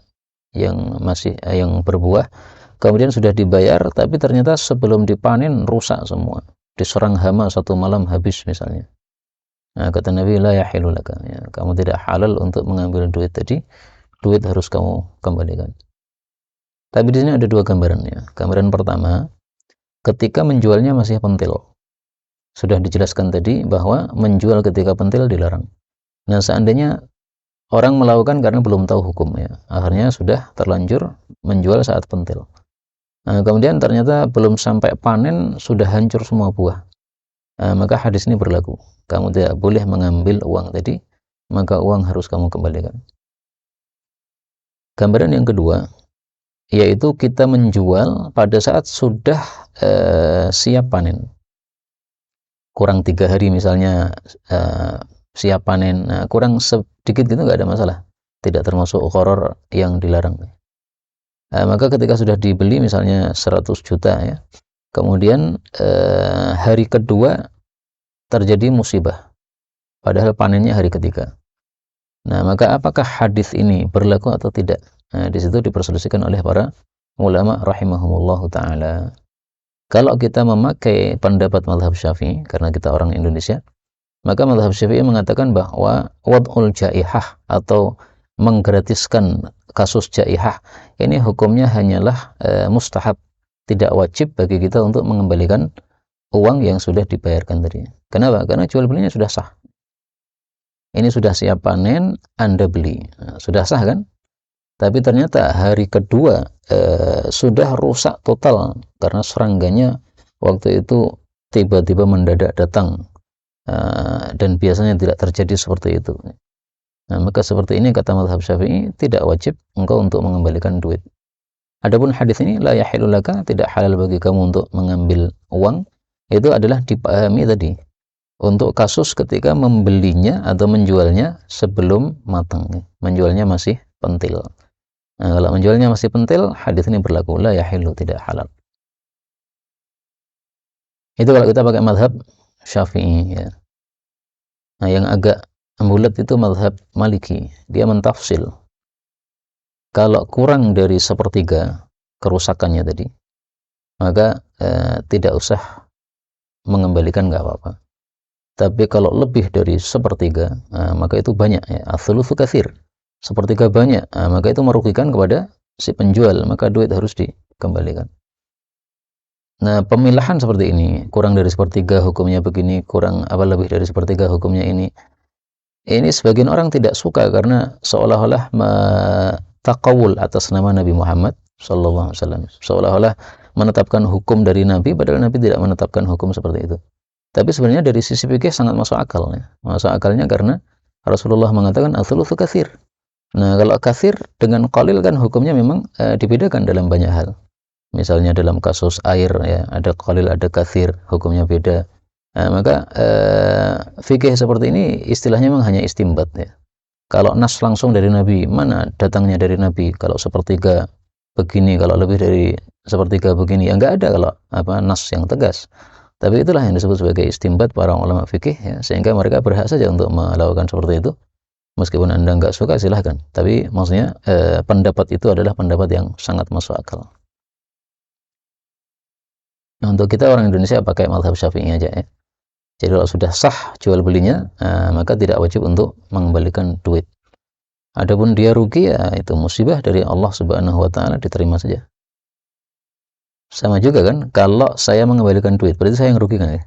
Speaker 1: yang masih yang berbuah, kemudian sudah dibayar, tapi ternyata sebelum dipanen rusak semua, diserang hama 1 malam habis misalnya. Nah, kata Nabi, la yahilu laka, ya, kamu tidak halal untuk mengambil duit tadi, duit harus kamu kembalikan. Tapi di sini ada dua gambaran ya. Gambaran pertama, ketika menjualnya masih pentil. Sudah dijelaskan tadi bahwa menjual ketika pentil dilarang. Nah, seandainya orang melakukan karena belum tahu hukum ya, akhirnya sudah terlanjur menjual saat pentil. Nah, kemudian ternyata belum sampai panen sudah hancur semua buah. Nah, maka hadis ini berlaku. Kamu tidak boleh mengambil uang tadi, maka uang harus kamu kembalikan. Gambaran yang kedua, yaitu kita menjual pada saat sudah siap panen. Kurang 3 hari misalnya siap panen, nah, kurang sedikit gitu nggak ada masalah. Tidak termasuk gharar yang dilarang. Maka ketika sudah dibeli misalnya 100 juta ya, kemudian hari kedua terjadi musibah, padahal panennya hari ketiga. Nah, maka apakah hadis ini berlaku atau tidak? Nah, di situ diperselisihkan oleh para ulama rahimahumullahu taala. Kalau kita memakai pendapat mazhab Syafi'i karena kita orang Indonesia, maka mazhab Syafi'i mengatakan bahwa wad'ul jaihah atau menggratiskan kasus jaihah ini hukumnya hanyalah mustahab, tidak wajib bagi kita untuk mengembalikan uang yang sudah dibayarkan tadi. Kenapa? Karena jual belinya sudah sah. Ini sudah siap panen, Anda beli. Nah, sudah sah kan? Tapi ternyata hari kedua sudah rusak total karena serangganya waktu itu tiba-tiba mendadak datang dan biasanya tidak terjadi seperti itu. Nah, maka seperti ini kata mazhab Syafi'i, tidak wajib engkau untuk mengembalikan duit. Adapun hadis ini la yahilu laka, tidak halal bagi kamu untuk mengambil uang, itu adalah dipahami tadi untuk kasus ketika membelinya atau menjualnya sebelum matang, menjualnya masih pentil. Nah, kalau menjualnya masih pentil, hadis ini berlaku, la yahilu, tidak halal. Itu kalau kita pakai mazhab Syafi'i ya. Nah, yang agak bulat itu mazhab Maliki. Dia mentafsil. Kalau kurang dari sepertiga kerusakannya tadi, maka tidak usah mengembalikan, nggak apa-apa. Tapi kalau lebih dari sepertiga, maka itu banyak ya. Athulutsu katsir. Sepertiga banyak, maka itu merugikan kepada si penjual, maka duit harus dikembalikan. Nah, pemilahan seperti ini, kurang dari sepertiga hukumnya begini, kurang apa lebih dari sepertiga hukumnya ini sebagian orang tidak suka karena seolah-olah taqawul atas nama Nabi Muhammad sallallahu alaihi wasallam, seolah-olah menetapkan hukum dari Nabi padahal Nabi tidak menetapkan hukum seperti itu. Tapi sebenarnya dari sisi fikih sangat masuk akal ya. Masuk akalnya karena Rasulullah mengatakan athulutsu katsir. Nah, kalau katsir dengan qalil kan hukumnya memang dibedakan dalam banyak hal. Misalnya dalam kasus air ya, ada qalil, ada katsir, hukumnya beda. Nah, maka fikih seperti ini istilahnya memang hanya istimbat ya. Kalau nas langsung dari Nabi, mana datangnya dari Nabi? Kalau sepertiga begini, kalau lebih dari sepertiga begini, ya enggak ada kalau nas yang tegas. Tapi itulah yang disebut sebagai istimbat para ulama fikih ya, sehingga mereka berhak saja untuk melakukan seperti itu. Meskipun Anda enggak suka silahkan, tapi maksudnya pendapat itu adalah pendapat yang sangat masuk akal. Nah, untuk kita orang Indonesia pakai mazhab Syafi'i aja ya. Jadi kalau sudah sah jual belinya, maka tidak wajib untuk mengembalikan duit. Adapun dia rugi ya itu musibah dari Allah Subhanahu wa taala, diterima saja. Sama juga kan kalau saya mengembalikan duit, berarti saya yang rugi kan ya?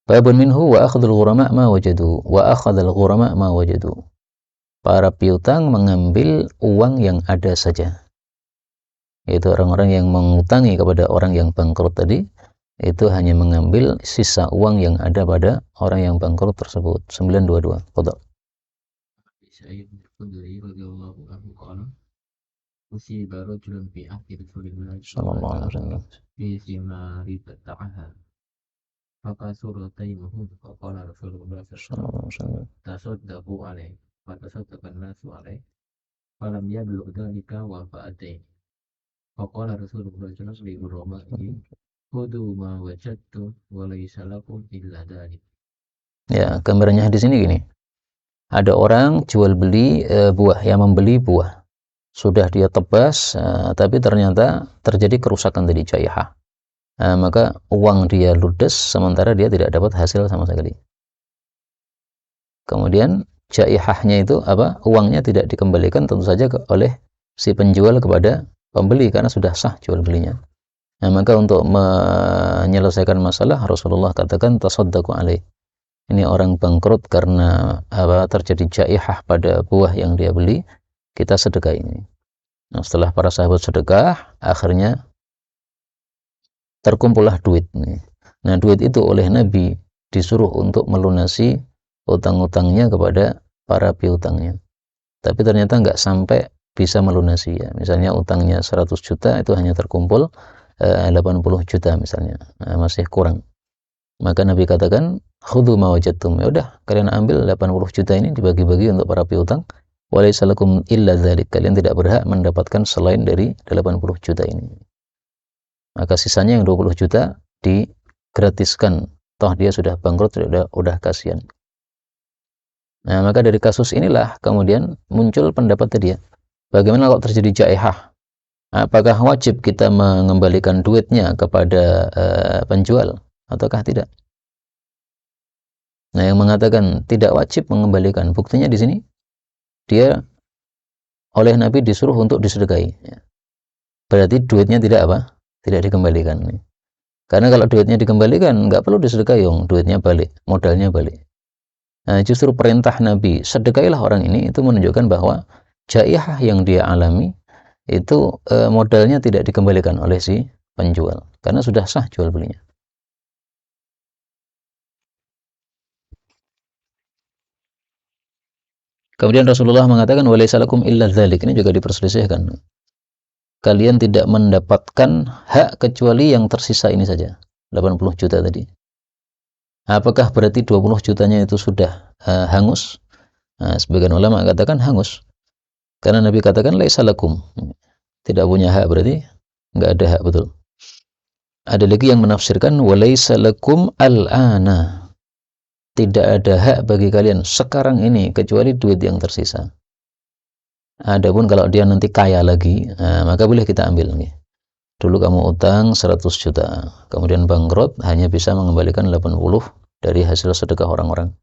Speaker 1: Babun minhu wa akhadul ghurama ma wajadu wa akhadul ghurama ma wajadu. Para piutang mengambil uang yang ada saja. Yaitu orang-orang yang mengutangi kepada orang yang bangkrut tadi, itu hanya mengambil sisa uang yang ada pada orang yang bangkrut tersebut. 922. Qadha.
Speaker 4: Usiba rajulun fi ahdi Rasulillah
Speaker 1: Sallallahu alaihi wasallam.
Speaker 4: fi thimari bata'aha. Maka surataimuhu faqala Rasulullah sallallahu alaihi wasallam tasaddaqu alaihi wa tasaddaqan nasu alaihi falam yablugh dhalika wa fa'atain. Faqala Rasulullah sallallahu alaihi wasallam khudu ma wajadtum wa laysa lakum illa dhalik.
Speaker 1: Ya, gambarannya di sini gini. Ada orang jual beli buah, yang membeli buah. Sudah dia tebas, tapi ternyata terjadi kerusakan tadi, jaihah. maka uang dia ludes sementara dia tidak dapat hasil sama sekali. Kemudian jaihahnya itu apa? Uangnya tidak dikembalikan tentu saja oleh si penjual kepada pembeli karena sudah sah jual belinya. Nah, maka untuk menyelesaikan masalah Rasulullah katakan tasaddaqu alaih. Ini orang bangkrut karena apa? Terjadi jaihah pada buah yang dia beli, kita sedekah ini. Nah, setelah para sahabat sedekah, akhirnya terkumpullah duit. Nah, duit itu oleh Nabi disuruh untuk melunasi utang-utangnya kepada para piutangnya. Tapi ternyata nggak sampai bisa melunasi ya. Misalnya utangnya 100 juta itu hanya terkumpul 80 juta misalnya. Nah, masih kurang. Maka Nabi katakan, khudhu ma wajadtum. Ya udah, kalian ambil 80 juta ini dibagi-bagi untuk para piutang. Walaysa lakum illa dzalik. Kalian tidak berhak mendapatkan selain dari 80 juta ini. Maka sisanya yang 20 juta digratiskan. Toh dia sudah bangkrut, udah kasihan. Nah, maka dari kasus inilah kemudian muncul pendapat dia. Bagaimana kalau terjadi jaihah? Apakah wajib kita mengembalikan duitnya kepada penjual ataukah tidak? Nah, yang mengatakan tidak wajib mengembalikan, buktinya di sini dia oleh Nabi disuruh untuk disedekahi. Berarti duitnya tidak apa? Tidak dikembalikan. Karena kalau duitnya dikembalikan, nggak perlu disedekahi, duitnya balik, modalnya balik. Nah, justru perintah Nabi, sedekailah orang ini, itu menunjukkan bahwa jaihah yang dia alami itu modalnya tidak dikembalikan oleh si penjual karena sudah sah jual belinya. Kemudian Rasulullah mengatakan walaysa lakum illa dzalik. Ini juga diperselisihkan. Kalian tidak mendapatkan hak kecuali yang tersisa ini saja, 80 juta tadi. Apakah berarti 20 jutanya itu sudah hangus? Nah, sebagian ulama katakan hangus. Karena Nabi katakan laisa lakum. Tidak punya hak, berarti enggak ada hak, betul. Ada lagi yang menafsirkan walaisa lakum al-ana. Tidak ada hak bagi kalian sekarang ini kecuali duit yang tersisa. Adapun kalau dia nanti kaya lagi, maka boleh kita ambil nih. Dulu kamu utang 100 juta, kemudian bangkrut, hanya bisa mengembalikan 80 dari hasil sedekah orang-orang.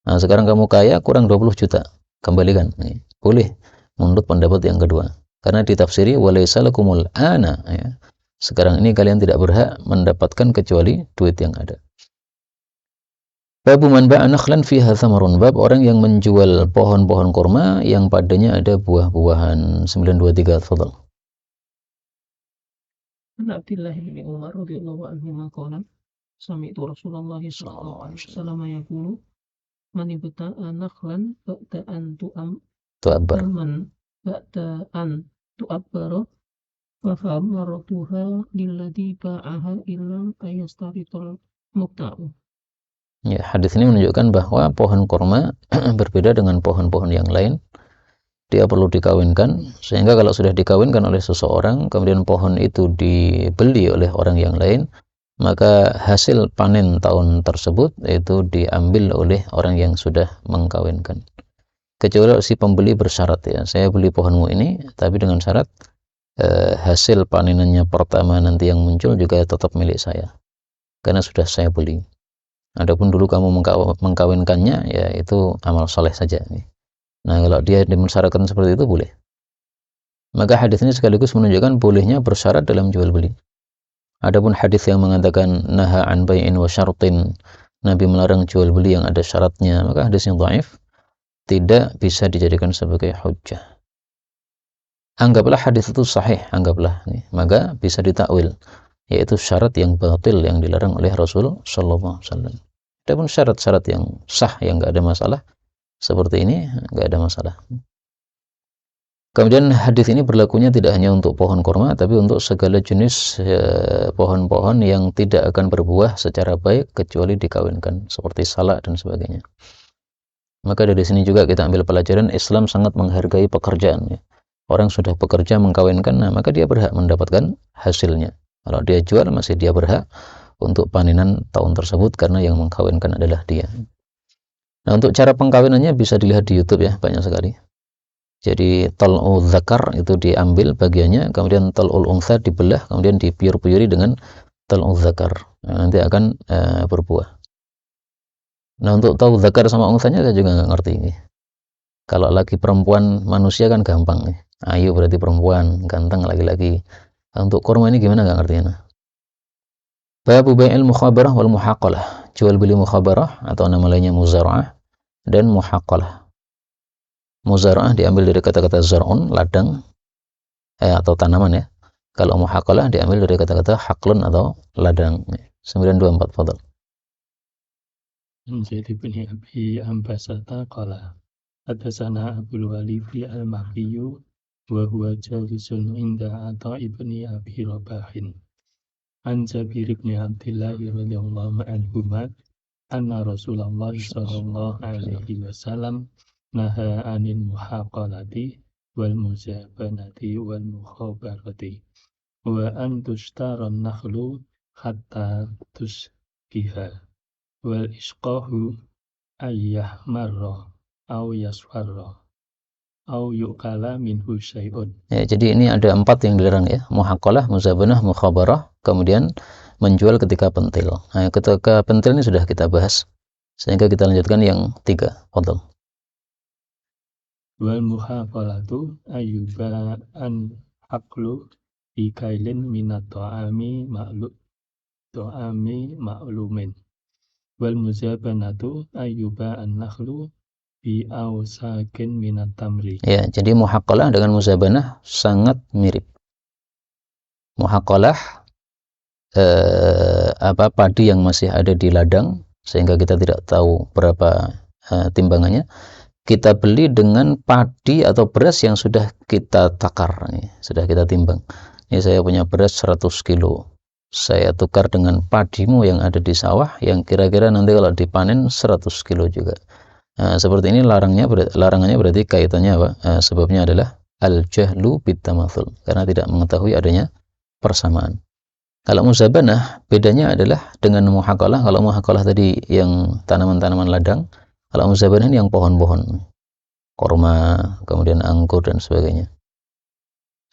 Speaker 1: Nah, sekarang kamu kaya, kurang 20 juta, kembalikan. Nih, boleh, menurut pendapat yang kedua. Karena ditafsiri, walaysa lakumul ana. Ya. Sekarang ini kalian tidak berhak mendapatkan kecuali duit yang ada. Babu man ba'a nakhlan fiha thamarun. Bab orang yang menjual pohon-pohon kurma yang padanya ada buah-buahan. 923, tafadhal.
Speaker 2: An Abdullah bin Umar radhiyallahu anhu qala sami'tu Rasulullah sallallahu alaihi wasallam yaqulu man ibta'a nakhlan ba'da an
Speaker 1: Tu'abbar.
Speaker 2: man ba'da an tu'abbara fa thamaratuha lilladhi ba'aha illa ayastaritul muqta'u.
Speaker 1: Ya, hadis ini menunjukkan bahwa pohon kurma berbeda dengan pohon-pohon yang lain. Dia perlu dikawinkan, sehingga kalau sudah dikawinkan oleh seseorang, kemudian pohon itu dibeli oleh orang yang lain, maka hasil panen tahun tersebut itu diambil oleh orang yang sudah mengkawinkan. Kecuali si pembeli bersyarat, ya, saya beli pohonmu ini, tapi dengan syarat hasil panenannya pertama nanti yang muncul juga tetap milik saya, karena sudah saya beli. Adapun dulu kamu mengkawinkannya, ya itu amal soleh saja. Nah, kalau dia mensyaratkan seperti itu boleh. Maka hadis ini sekaligus menunjukkan bolehnya bersyarat dalam jual beli. Adapun hadis yang mengatakan naha an bai'in wa syartin, Nabi melarang jual beli yang ada syaratnya, maka hadis yang dhaif tidak bisa dijadikan sebagai hujjah. Anggaplah hadis itu sahih, anggaplah, maka bisa ditakwil, yaitu syarat yang batil yang dilarang oleh Rasul sallallahu alaihi wasallam. Adapun syarat-syarat yang sah yang enggak ada masalah seperti ini, enggak ada masalah. Kemudian hadis ini berlakunya tidak hanya untuk pohon kurma, tapi untuk segala jenis pohon-pohon yang tidak akan berbuah secara baik kecuali dikawinkan, seperti salak dan sebagainya. Maka dari sini juga kita ambil pelajaran Islam sangat menghargai pekerjaan. Ya. Orang sudah bekerja mengkawinkan, nah maka dia berhak mendapatkan hasilnya. Kalau dia jual, masih dia berhak untuk panenan tahun tersebut karena yang mengkawinkan adalah dia. Nah, untuk cara pengkawinannya bisa dilihat di YouTube ya, banyak sekali. Jadi tal'u dzakar itu diambil bagiannya, kemudian tal'ul untha dibelah, kemudian dipiur-piuri dengan tal'u dzakar. Nanti akan berbuah. Nah, untuk tahu dzakar sama unsanya saya juga nggak ngerti ini. Kalau laki perempuan manusia kan gampang nih. Ayu berarti perempuan, ganteng laki-laki. Untuk kurma ini gimana nggak ngerti ya. Babu bai'il mukhabarah wal muhaqqalah. Jual beli mukhabarah atau nama lainnya muzara'ah dan muhaqqalah. Muzara'ah diambil dari kata-kata zar'un, ladang atau tanaman ya. Kalau muhaqqalah diambil dari kata-kata haqlun atau ladang. 924 fadhal.
Speaker 3: Zaid bin Abi Ambasata qala hadatsana Abdul Walid al-Makki wa huwa jalisun inda Atha ibni Abi Rabahin an Jabir bin Abdullah radhiyallahu anhuma anna Rasulullah sallallahu alaihi wasallam naha anil muhaqalati wal muzabanati wal mukhabarati wa an tushtara an-nakhlu hatta tusqiha wal isqahu ayyahmarra au yasfarra au yu'kala minhu syai'un.
Speaker 1: Ya, jadi ini ada 4 yang dilarang ya. Muhaqqalah, muzabanah, mukhabarah, kemudian menjual ketika pentil. Nah, ketika pentil ini sudah kita bahas. Sehingga kita lanjutkan yang 3. Fadhal.
Speaker 3: Wal muhaqalatu ayyuba an aqlu ikailin minat ta'ami ma'lumin. Wal muzabanatu ayyuba an-nakhlu bi awsakin minat tamri.
Speaker 1: Ya, jadi muhaqqalah dengan muzabanah sangat mirip. Muhaqqalah padi yang masih ada di ladang sehingga kita tidak tahu berapa timbangannya. Kita beli dengan padi atau beras yang sudah kita takar, sudah kita timbang. Ini saya punya beras 100 kilo. Saya tukar dengan padimu yang ada di sawah yang kira-kira nanti kalau dipanen 100 kilo juga. Seperti ini larangannya berarti kaitannya apa? Sebabnya adalah al-jahlu bitamatsul, karena tidak mengetahui adanya persamaan. Kalau muzabanah bedanya adalah dengan muhaqqalah. Kalau muhaqqalah tadi yang tanaman-tanaman ladang, kalau muzabanah ini yang pohon-pohon, korma, kemudian anggur dan sebagainya.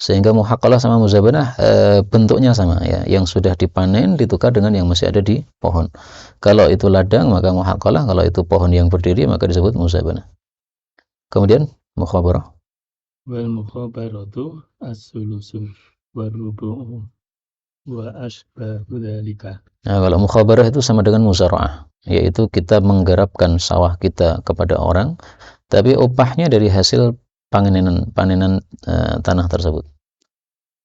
Speaker 1: Sehingga muhaqqalah sama muzabanah bentuknya sama ya, yang sudah dipanen ditukar dengan yang masih ada di pohon. Kalau itu ladang maka muhaqqalah, kalau itu pohon yang berdiri maka disebut muzabanah. Kemudian mukhabarah.
Speaker 3: Wal mukhabaratu as-sulusu wa rubu'u wa asbahu dzalika.
Speaker 1: Nah, kalau mukhabarah itu sama dengan muzara'ah, yaitu kita menggarapkan sawah kita kepada orang, tapi upahnya dari hasil panenan tanah tersebut.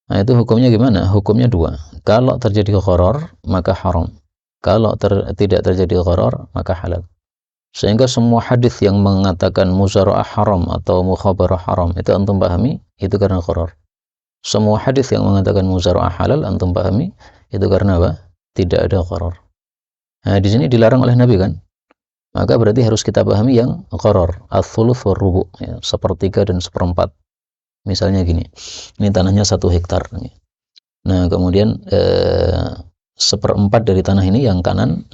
Speaker 1: Nah, itu hukumnya gimana? Hukumnya 2. Kalau terjadi gharar maka haram. Kalau tidak terjadi gharar maka halal. Sehingga semua hadis yang mengatakan muzara'ah haram atau mukhabarah haram itu antum pahami itu karena gharar. Semua hadis yang mengatakan muzara'ah halal antum pahami itu karena apa? Tidak ada gharar. Nah, di sini dilarang oleh Nabi kan? Maka berarti harus kita pahami yang gharar, ats-tsuluts war rubu', ya, 1/3 dan 1/4. Misalnya gini. Ini tanahnya 1 hektar. Nah, kemudian 1/4 dari tanah ini yang kanan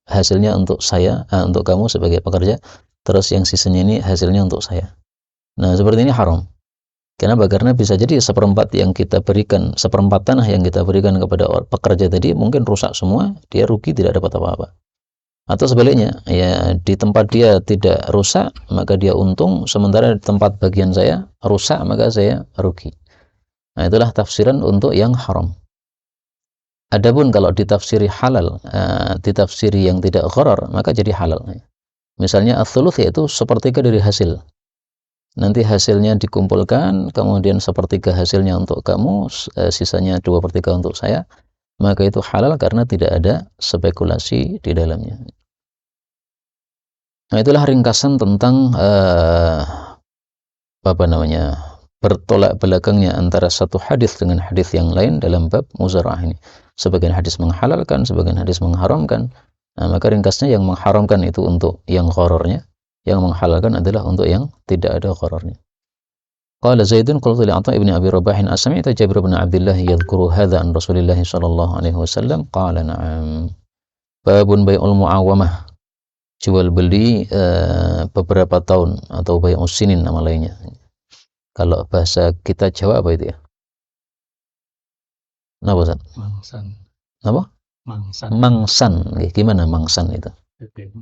Speaker 1: hasilnya untuk saya, untuk kamu sebagai pekerja, terus yang sisanya ini hasilnya untuk saya. Nah, seperti ini haram. Kenapa? Karena bisa jadi 1/4 yang kita berikan, 1/4 tanah yang kita berikan kepada pekerja tadi mungkin rusak semua, dia rugi tidak dapat apa-apa. Atau sebaliknya, ya di tempat dia tidak rusak maka dia untung, sementara di tempat bagian saya rusak maka saya rugi. Nah, itulah tafsiran untuk yang haram. Adapun kalau ditafsiri halal, ditafsiri yang tidak gharar, maka jadi halal. Misalnya ats-tsuluts yaitu 1/3 dari hasil. Nanti hasilnya dikumpulkan, kemudian 1/3 hasilnya untuk kamu, sisanya 2/3 untuk saya, maka itu halal karena tidak ada spekulasi di dalamnya. Nah, itulah ringkasan tentang bertolak belakangnya antara satu hadis dengan hadis yang lain dalam bab muzara'ah ini. Sebagian hadis menghalalkan, sebagian hadis mengharamkan. Nah, maka ringkasnya yang mengharamkan itu untuk yang ghararnya, yang menghalalkan adalah untuk yang tidak ada ghararnya. Qala Zaidun qultu li Atha ibn Abi Rabahin asami'ta Jabir bin Abdullah yadhkuru hadha an Rasulillah sallallahu alaihi wasallam qala na'am. Babun bai'ul mu'awamah, jual beli beberapa tahun atau bai'us sinin nama lainnya. Kalau bahasa kita Jawa apa itu ya? Nah, Ustaz?
Speaker 3: Mangsan.
Speaker 1: Apa?
Speaker 3: Mangsan.
Speaker 1: Mangsan. Gimana mangsan itu?
Speaker 3: Jadi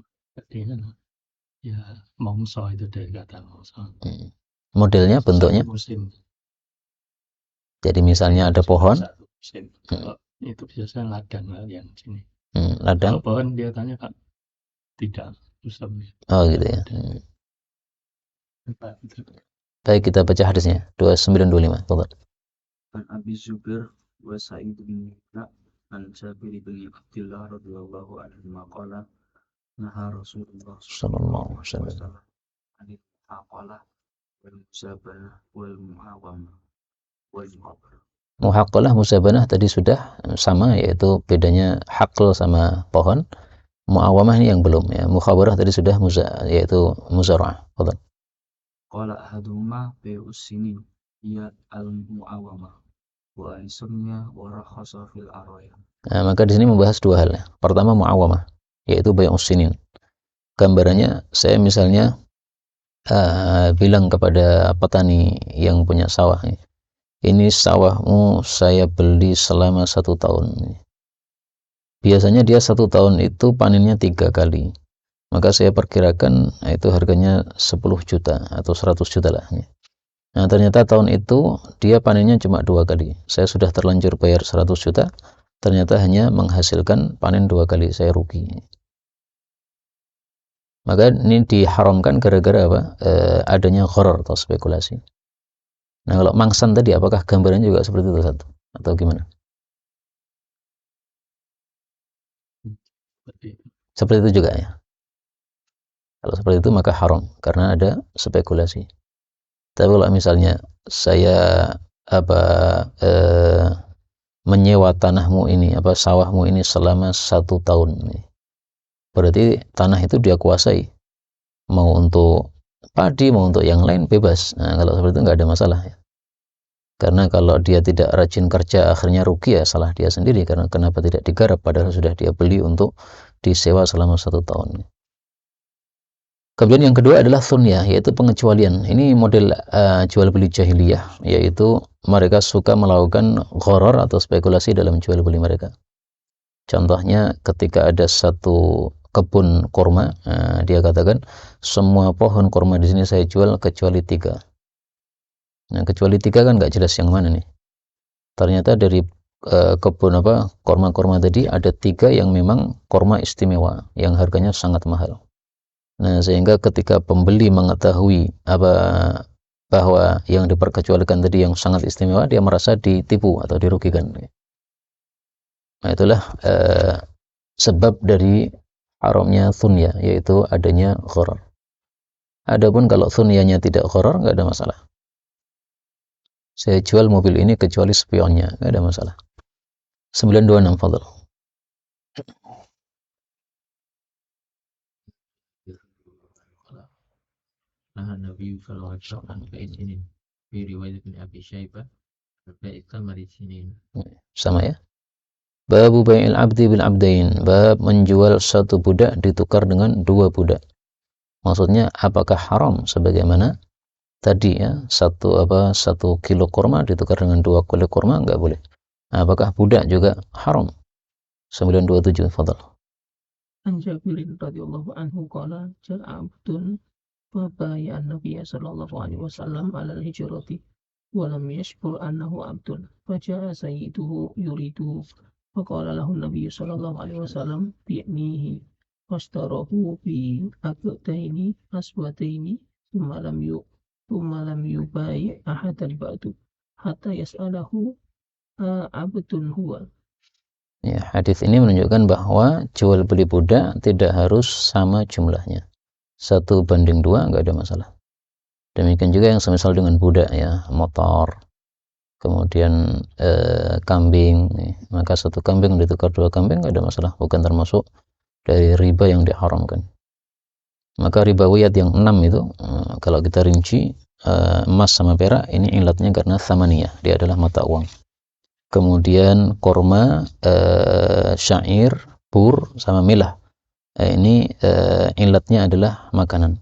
Speaker 3: ya mongso itu dari kata mongso.
Speaker 1: Modelnya, bentuknya?
Speaker 3: Satu musim.
Speaker 1: Jadi misalnya ada pohon.
Speaker 3: Satu musim. Kalau itu biasanya ladang lah yang sini.
Speaker 1: Ladang.
Speaker 3: Kalau pohon dia tanya kan tidak musim.
Speaker 1: Oh gitu ya. Baik, kita baca hadisnya 2925. Tafadhal.
Speaker 4: An Abi Zubair wa Sa'id bin Mu'adh an Jabir bin Abdullah radhiyallahu anhu maqala naha Rasulullah
Speaker 1: sallallahu alaihi wasallam
Speaker 4: anil haqalah wal musabanah wal muawamah wal muqabar.
Speaker 1: Muhaqqalah, musabanah tadi sudah sama, yaitu bedanya haql sama pohon. Muawamah ini yang belum ya. Mukhabarah tadi sudah yaitu muzara'ah. Tafadhal.
Speaker 4: Qala ahaduhuma bai'us sinin hiya al-muawamah wa ansunya wa rakhasa fil araya.
Speaker 1: Nah, maka di sini membahas dua hal ya. Pertama muawamah, yaitu bai'us sinin. Gambarannya saya misalnya bilang kepada petani yang punya sawah, ini sawahmu saya beli selama 1 tahun. Biasanya dia 1 tahun itu panennya 3 kali. Maka saya perkirakan itu harganya 10 juta atau 100 juta lah. Nah ternyata tahun itu dia panennya cuma 2 kali. Saya sudah terlanjur bayar 100 juta, ternyata hanya menghasilkan panen 2 kali, saya rugi. Maka ini diharamkan gara-gara apa? Adanya gharar atau spekulasi. Nah kalau mangsan tadi, apakah gambarannya juga seperti itu satu? Atau gimana? Seperti itu juga ya. Kalau seperti itu maka haram karena ada spekulasi. Tapi kalau misalnya saya menyewa tanahmu ini, sawahmu ini selama 1 tahun, berarti tanah itu dia kuasai, mau untuk padi mau untuk yang lain bebas. Nah kalau seperti itu nggak ada masalah ya. Karena kalau dia tidak rajin kerja akhirnya rugi, ya salah dia sendiri, karena kenapa tidak digarap padahal sudah dia beli untuk disewa selama 1 tahun. Kemudian yang kedua adalah thunya, yaitu pengecualian. Ini model jual beli jahiliyah, yaitu mereka suka melakukan gharar atau spekulasi dalam jual beli mereka. Contohnya ketika ada satu kebun kurma, dia katakan semua pohon kurma di sini saya jual kecuali 3. Nah kecuali 3 kan nggak jelas yang mana nih. Ternyata dari kebun kurma-kurma tadi ada 3 yang memang kurma istimewa yang harganya sangat mahal. Nah sehingga ketika pembeli mengetahui bahwa yang diperkecualikan tadi yang sangat istimewa, dia merasa ditipu atau dirugikan. Nah itulah sebab dari haramnya thunya, yaitu adanya gharar. Adapun kalau thunyanya tidak gharar, nggak ada masalah. Saya jual mobil ini kecuali spionnya, nggak ada masalah. 926, fadhal.
Speaker 5: Nah, Nabi sallallahu alaihi wasallam bait ini di riwayat Ibnu Abi Syaibah bait tamari sinin.
Speaker 1: Sama ya. Babu bai'il abdi bil abdain, bab menjual satu budak ditukar dengan 2 budak. Maksudnya apakah haram sebagaimana tadi ya, 1 kilo kurma ditukar dengan 2 kilo kurma, enggak boleh. Apakah budak juga haram? 927, fadhal.
Speaker 2: An Jabirin radhiyallahu anhu qala ja'a abdun فبايع النبي صلى الله عليه وسلم على الهجرة ولم يشكر أنه عبد فجاء سيده يريده فقال له النبي صلى الله عليه وسلم بعنيه فاشتراه بعقدين أسودين ثم لم يبايع أحدا بعد حتى يسأله عبد هو.
Speaker 1: Ya, hadis ini menunjukkan bahwa jual beli budak tidak harus sama jumlahnya. 1:2 nggak ada masalah. Demikian juga yang semisal dengan budak ya, motor, kemudian kambing, maka 1 kambing ditukar 2 kambing nggak ada masalah, bukan termasuk dari riba yang diharamkan. Maka ribawiyat yang 6 itu kalau kita rinci, emas sama perak ini ilatnya karena thamaniyah, dia adalah mata uang. Kemudian korma, syair, bur sama milah, ini ilatnya adalah makanan.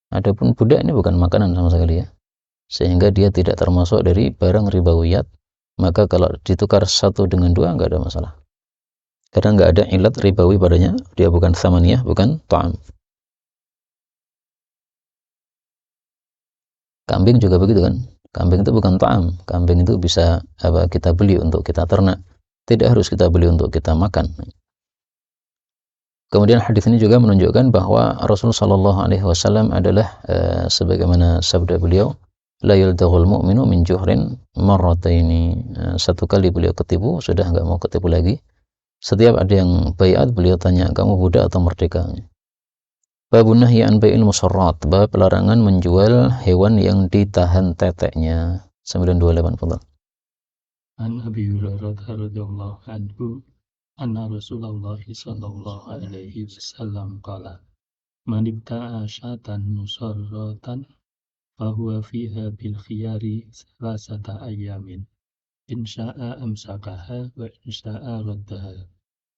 Speaker 1: Adapun budak ini bukan makanan sama sekali ya, sehingga dia tidak termasuk dari barang ribawiyat. Maka kalau ditukar 1 dengan 2 nggak ada masalah. karena nggak ada ilat ribawi padanya, dia bukan tsamaniyah, bukan ta'am. Kambing juga begitu kan, kambing itu bukan ta'am, kambing itu bisa kita beli untuk kita ternak, tidak harus kita beli untuk kita makan. Kemudian hadis ini juga menunjukkan bahwa Rasulullah Shallallahu Alaihi Wasallam adalah sebagaimana sabda beliau, la yaldaghul mu'minu min juhrin marrataini. Satu kali beliau ketipu, sudah nggak mau ketipu lagi. Setiap ada yang baiat, beliau tanya, kamu budak atau merdeka? Babun nahyi an bai'il musarrat, bab larangan menjual hewan yang ditahan teteknya. 928 fadhal.
Speaker 3: An Abi Hurairah radhiyallahu anhu anna Rasulullah sallallahu alaihi wasallam qala man ibta'a syatan musarratan fahuwa fiha bil khiyari salasata ayamin in sya'a amsakaha wa in sya'a raddaha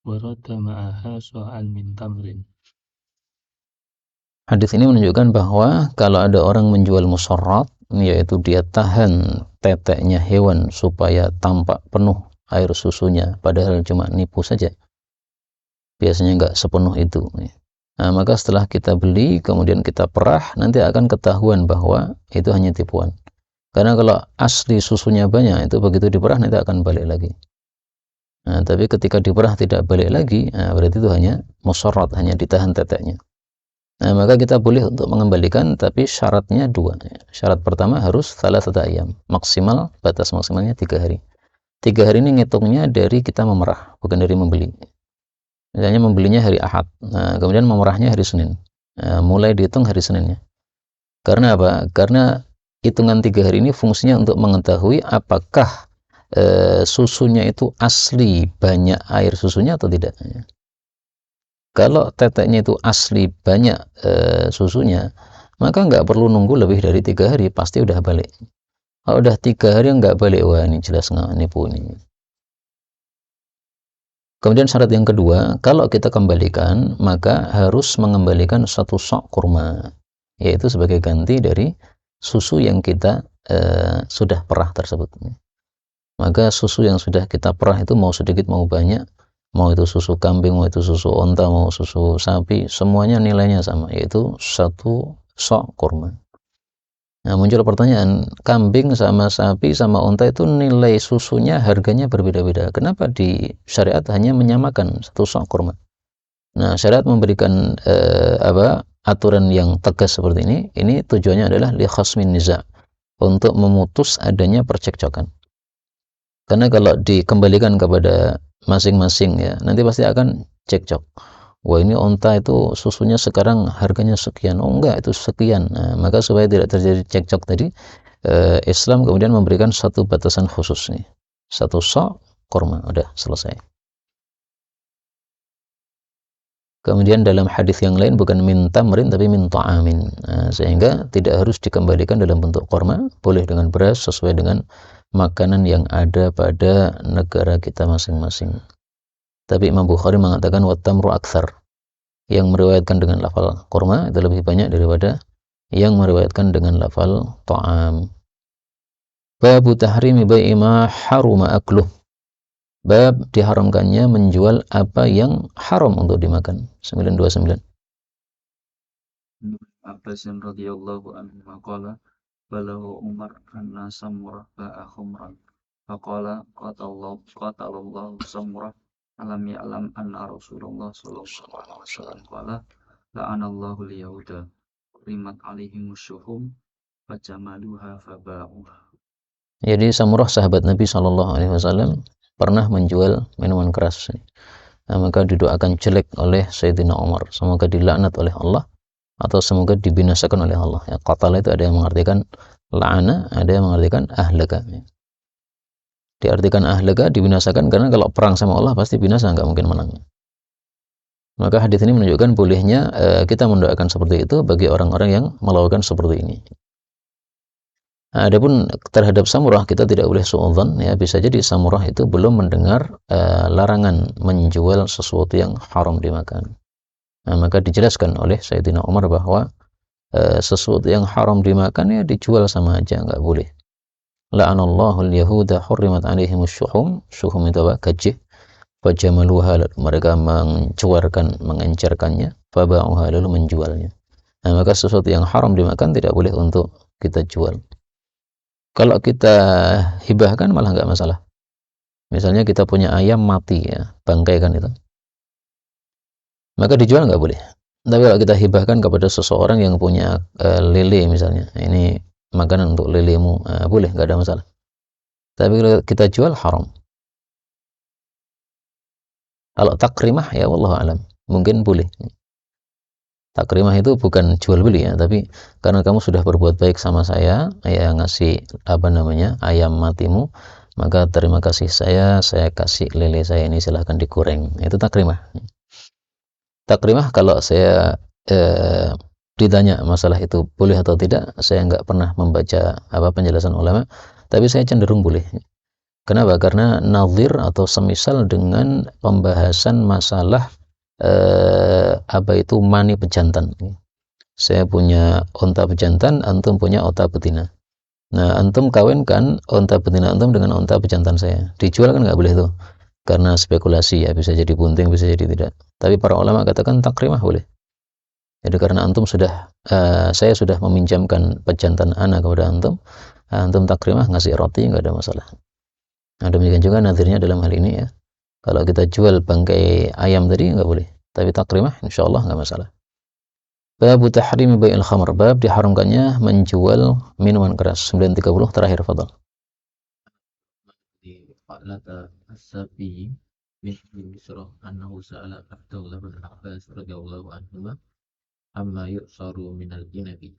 Speaker 3: wa radda ma'aha sa'an min tamrin.
Speaker 1: Hadis ini menunjukkan bahwa kalau ada orang menjual musarrat, yaitu dia tahan teteknya hewan supaya tampak penuh air susunya, padahal cuma nipu saja, biasanya nggak sepenuh itu. Nah, maka setelah kita beli kemudian kita perah, nanti akan ketahuan bahwa itu hanya tipuan. Karena kalau asli susunya banyak, itu begitu diperah nanti akan balik lagi. Nah, tapi ketika diperah tidak balik lagi, berarti itu hanya musarrat, hanya ditahan teteknya. Nah, maka kita boleh untuk mengembalikan, tapi syaratnya dua. Syarat pertama harus salasata ayyam, maksimal, batas maksimalnya 3 hari. 3 hari ini ngitungnya dari kita memerah, bukan dari membeli. Misalnya membelinya hari Ahad, nah, kemudian memerahnya hari Senin. Nah, mulai dihitung hari Seninnya. Karena apa? Karena hitungan 3 hari ini fungsinya untuk mengetahui apakah susunya itu asli banyak air susunya atau tidak. Kalau teteknya itu asli banyak susunya, maka nggak perlu nunggu lebih dari 3 hari, pasti udah balik. Kalau udah 3 hari nggak balik, wah ini jelas nggak nipu ini. Kemudian syarat yang kedua, kalau kita kembalikan, maka harus mengembalikan 1 sok kurma, yaitu sebagai ganti dari susu yang kita sudah perah tersebut. Maka susu yang sudah kita perah itu mau sedikit mau banyak, mau itu susu kambing, mau itu susu onta, mau susu sapi, semuanya nilainya sama, yaitu 1 sok kurma. Nah, muncul pertanyaan, kambing sama sapi sama unta itu nilai susunya harganya berbeda-beda. Kenapa di syariat hanya menyamakan 1 sok kurma? Nah, syariat memberikan aturan yang tegas seperti ini tujuannya adalah li khasmin niza', untuk memutus adanya percekcokan. Karena kalau dikembalikan kepada masing-masing ya, nanti pasti akan cekcok. Wah ini onta itu susunya sekarang harganya sekian, oh enggak itu sekian. Nah, maka supaya tidak terjadi cekcok tadi, Islam kemudian memberikan 1 batasan khusus nih, 1 sok kurma, udah selesai. Kemudian dalam hadis yang lain bukan min tamrin tapi min ta'amin, sehingga tidak harus dikembalikan dalam bentuk kurma, boleh dengan beras sesuai dengan makanan yang ada pada negara kita masing-masing. Tapi Imam Bukhari mengatakan wat-tamru aktsar, yang meriwayatkan dengan lafal kurma itu lebih banyak daripada yang meriwayatkan dengan lafal ta'am. Babu tahrimi bai'i ma haruma akluh, bab diharamkannya menjual apa yang haram untuk dimakan. 929.
Speaker 4: Abbas radhiyallahu anhu maqala balahu Umar anna Samurah ba'a khumran faqala qatallahu Samurah alam ya'lam anna Rasulullah sallallahu alaihi wasallam qala la'anallahu al-yahuda rimat alaihimus syuhum fajamaluha faba'uha.
Speaker 1: Jadi Samurah sahabat Nabi sallallahu alaihi wasallam pernah menjual minuman keras. Nah, maka didoakan jelek oleh Sayyidina Umar, semoga dilaknat oleh Allah atau semoga dibinasakan oleh Allah. Ya, qatala itu ada yang mengartikan la'ana, ada yang mengartikan ahlaka. Diartikan ahlaka, dibinasakan, karena kalau perang sama Allah pasti binasa, nggak mungkin menang. Maka hadis ini menunjukkan bolehnya kita mendoakan seperti itu bagi orang-orang yang melakukan seperti ini. Nah, adapun terhadap Samurah kita tidak boleh suudzon, ya, bisa jadi Samurah itu belum mendengar larangan menjual sesuatu yang haram dimakan. Nah, maka dijelaskan oleh Sayyidina Umar bahwa sesuatu yang haram dimakan ya dijual sama aja, nggak boleh. La'anallahu al-yahuda hurrimat alaihimus syuhum, syuhum itu apa? Gajih. fajamaluha, lalu mereka mengencerkannya, faba'uha, lalu menjualnya. Nah, maka sesuatu yang haram dimakan tidak boleh untuk kita jual. Kalau kita hibahkan malah nggak masalah. Misalnya kita punya ayam mati ya, bangkai kan itu, maka dijual nggak boleh. Tapi kalau kita hibahkan kepada seseorang yang punya lele misalnya, ini makanan untuk lelemu, boleh, nggak ada masalah. Tapi kalau kita jual haram. Kalau takrimah ya wallahu alam, mungkin boleh. Takrimah itu bukan jual beli ya, tapi karena kamu sudah berbuat baik sama saya, ya ngasih ayam matimu, maka terima kasih saya kasih lele saya ini, silahkan digoreng. Itu takrimah. Takrimah kalau saya ditanya masalah itu boleh atau tidak, saya nggak pernah membaca penjelasan ulama, tapi saya cenderung boleh. Kenapa? Karena nazir atau semisal dengan pembahasan masalah mani pejantan. Saya punya unta pejantan, antum punya unta betina. Nah, antum kawinkan unta betina antum dengan unta pejantan saya. Dijual kan nggak boleh tuh, karena spekulasi ya, bisa jadi bunting, bisa jadi tidak. Tapi para ulama katakan takrimah boleh. Jadi karena antum saya sudah meminjamkan pejantan anak kepada antum, antum takrimah ngasih roti, nggak ada masalah. Nah, demikian juga nazirnya dalam hal ini ya. Kalau kita jual bangkai ayam tadi nggak boleh, tapi takrimah insyaallah nggak masalah. Bab tahrimi bai'il khamr, bab diharamkannya menjual minuman keras. 930 terakhir, fadhal.
Speaker 5: Di Fa'lata As-Sabi bin Misrah annahu sa'ala Abdullah bin Abbas radhiyallahu anhu amma yu'saru minal inabi.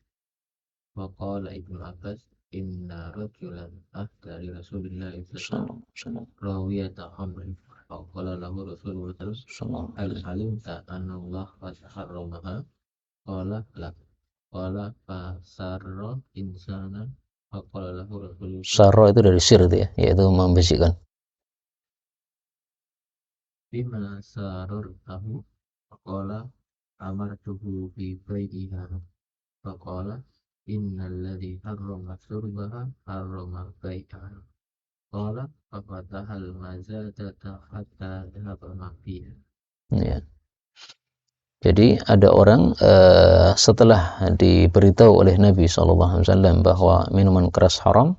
Speaker 5: Wa qala Ibnu Abbas inna rajulan ahda li Rasulillah sallallahu alaihi wasallam rawiyata khamrin. Faqala lahu Rasulullah sallallahu alaihi wasallam alimta anna Allah qad harramaha. Qala la. Qala fasarra insanan. Faqala lahu Rasulullah.
Speaker 1: Sarra itu dari sir itu ya, yaitu membisikkan.
Speaker 5: Bima sarartahu. Faqala amartuhu bi bai'iha. Faqala innal ladzi harrama surbaha harrama bai'aha. Qala fafatahal mazadata hatta dhahaba ma fiha.
Speaker 1: Ya. Jadi ada orang setelah diberitahu oleh Nabi SAW bahwa minuman keras haram,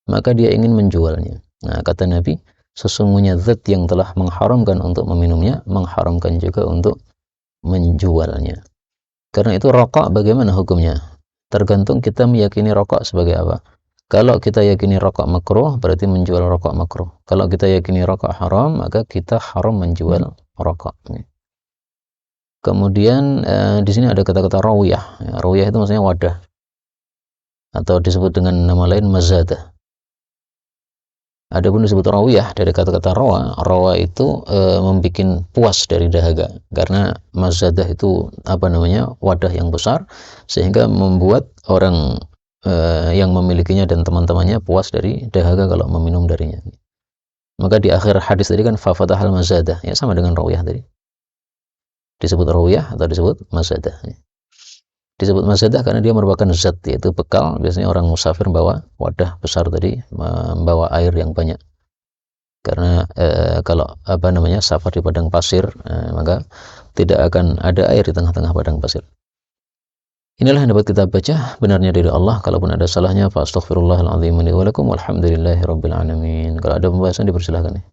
Speaker 1: maka dia ingin menjualnya. Nah, kata Nabi, sesungguhnya zat yang telah mengharamkan untuk meminumnya, mengharamkan juga untuk menjualnya. Karena itu rokok bagaimana hukumnya? Tergantung kita meyakini rokok sebagai apa. Kalau kita yakini rokok makruh, berarti menjual rokok makruh. Kalau kita yakini rokok haram, maka kita haram menjual rokok. Kemudian di sini ada kata-kata rawiyah. Rawiyah itu maksudnya wadah, atau disebut dengan nama lain mazadah. Adapun disebut rawiyah dari kata-kata rawa. Rawa itu membuat puas dari dahaga, karena mazadah itu wadah yang besar, sehingga membuat orang yang memilikinya dan teman-temannya puas dari dahaga kalau meminum darinya. Maka di akhir hadis tadi kan fafatahal mazadah, ya sama dengan rawiyah tadi. Disebut rawiyah atau disebut mazadah. Disebut mazadah karena dia merupakan zat, yaitu bekal. Biasanya orang musafir bawa wadah besar tadi, membawa air yang banyak. Karena kalau safar di padang pasir, maka tidak akan ada air di tengah-tengah padang pasir. Inilah yang dapat kita baca, benarnya dari Allah. Kalaupun ada salahnya, fa astaghfirullahaladzim li wa lakum walhamdulillahi rabbil alamin. Kalau ada pembahasan dipersilahkan.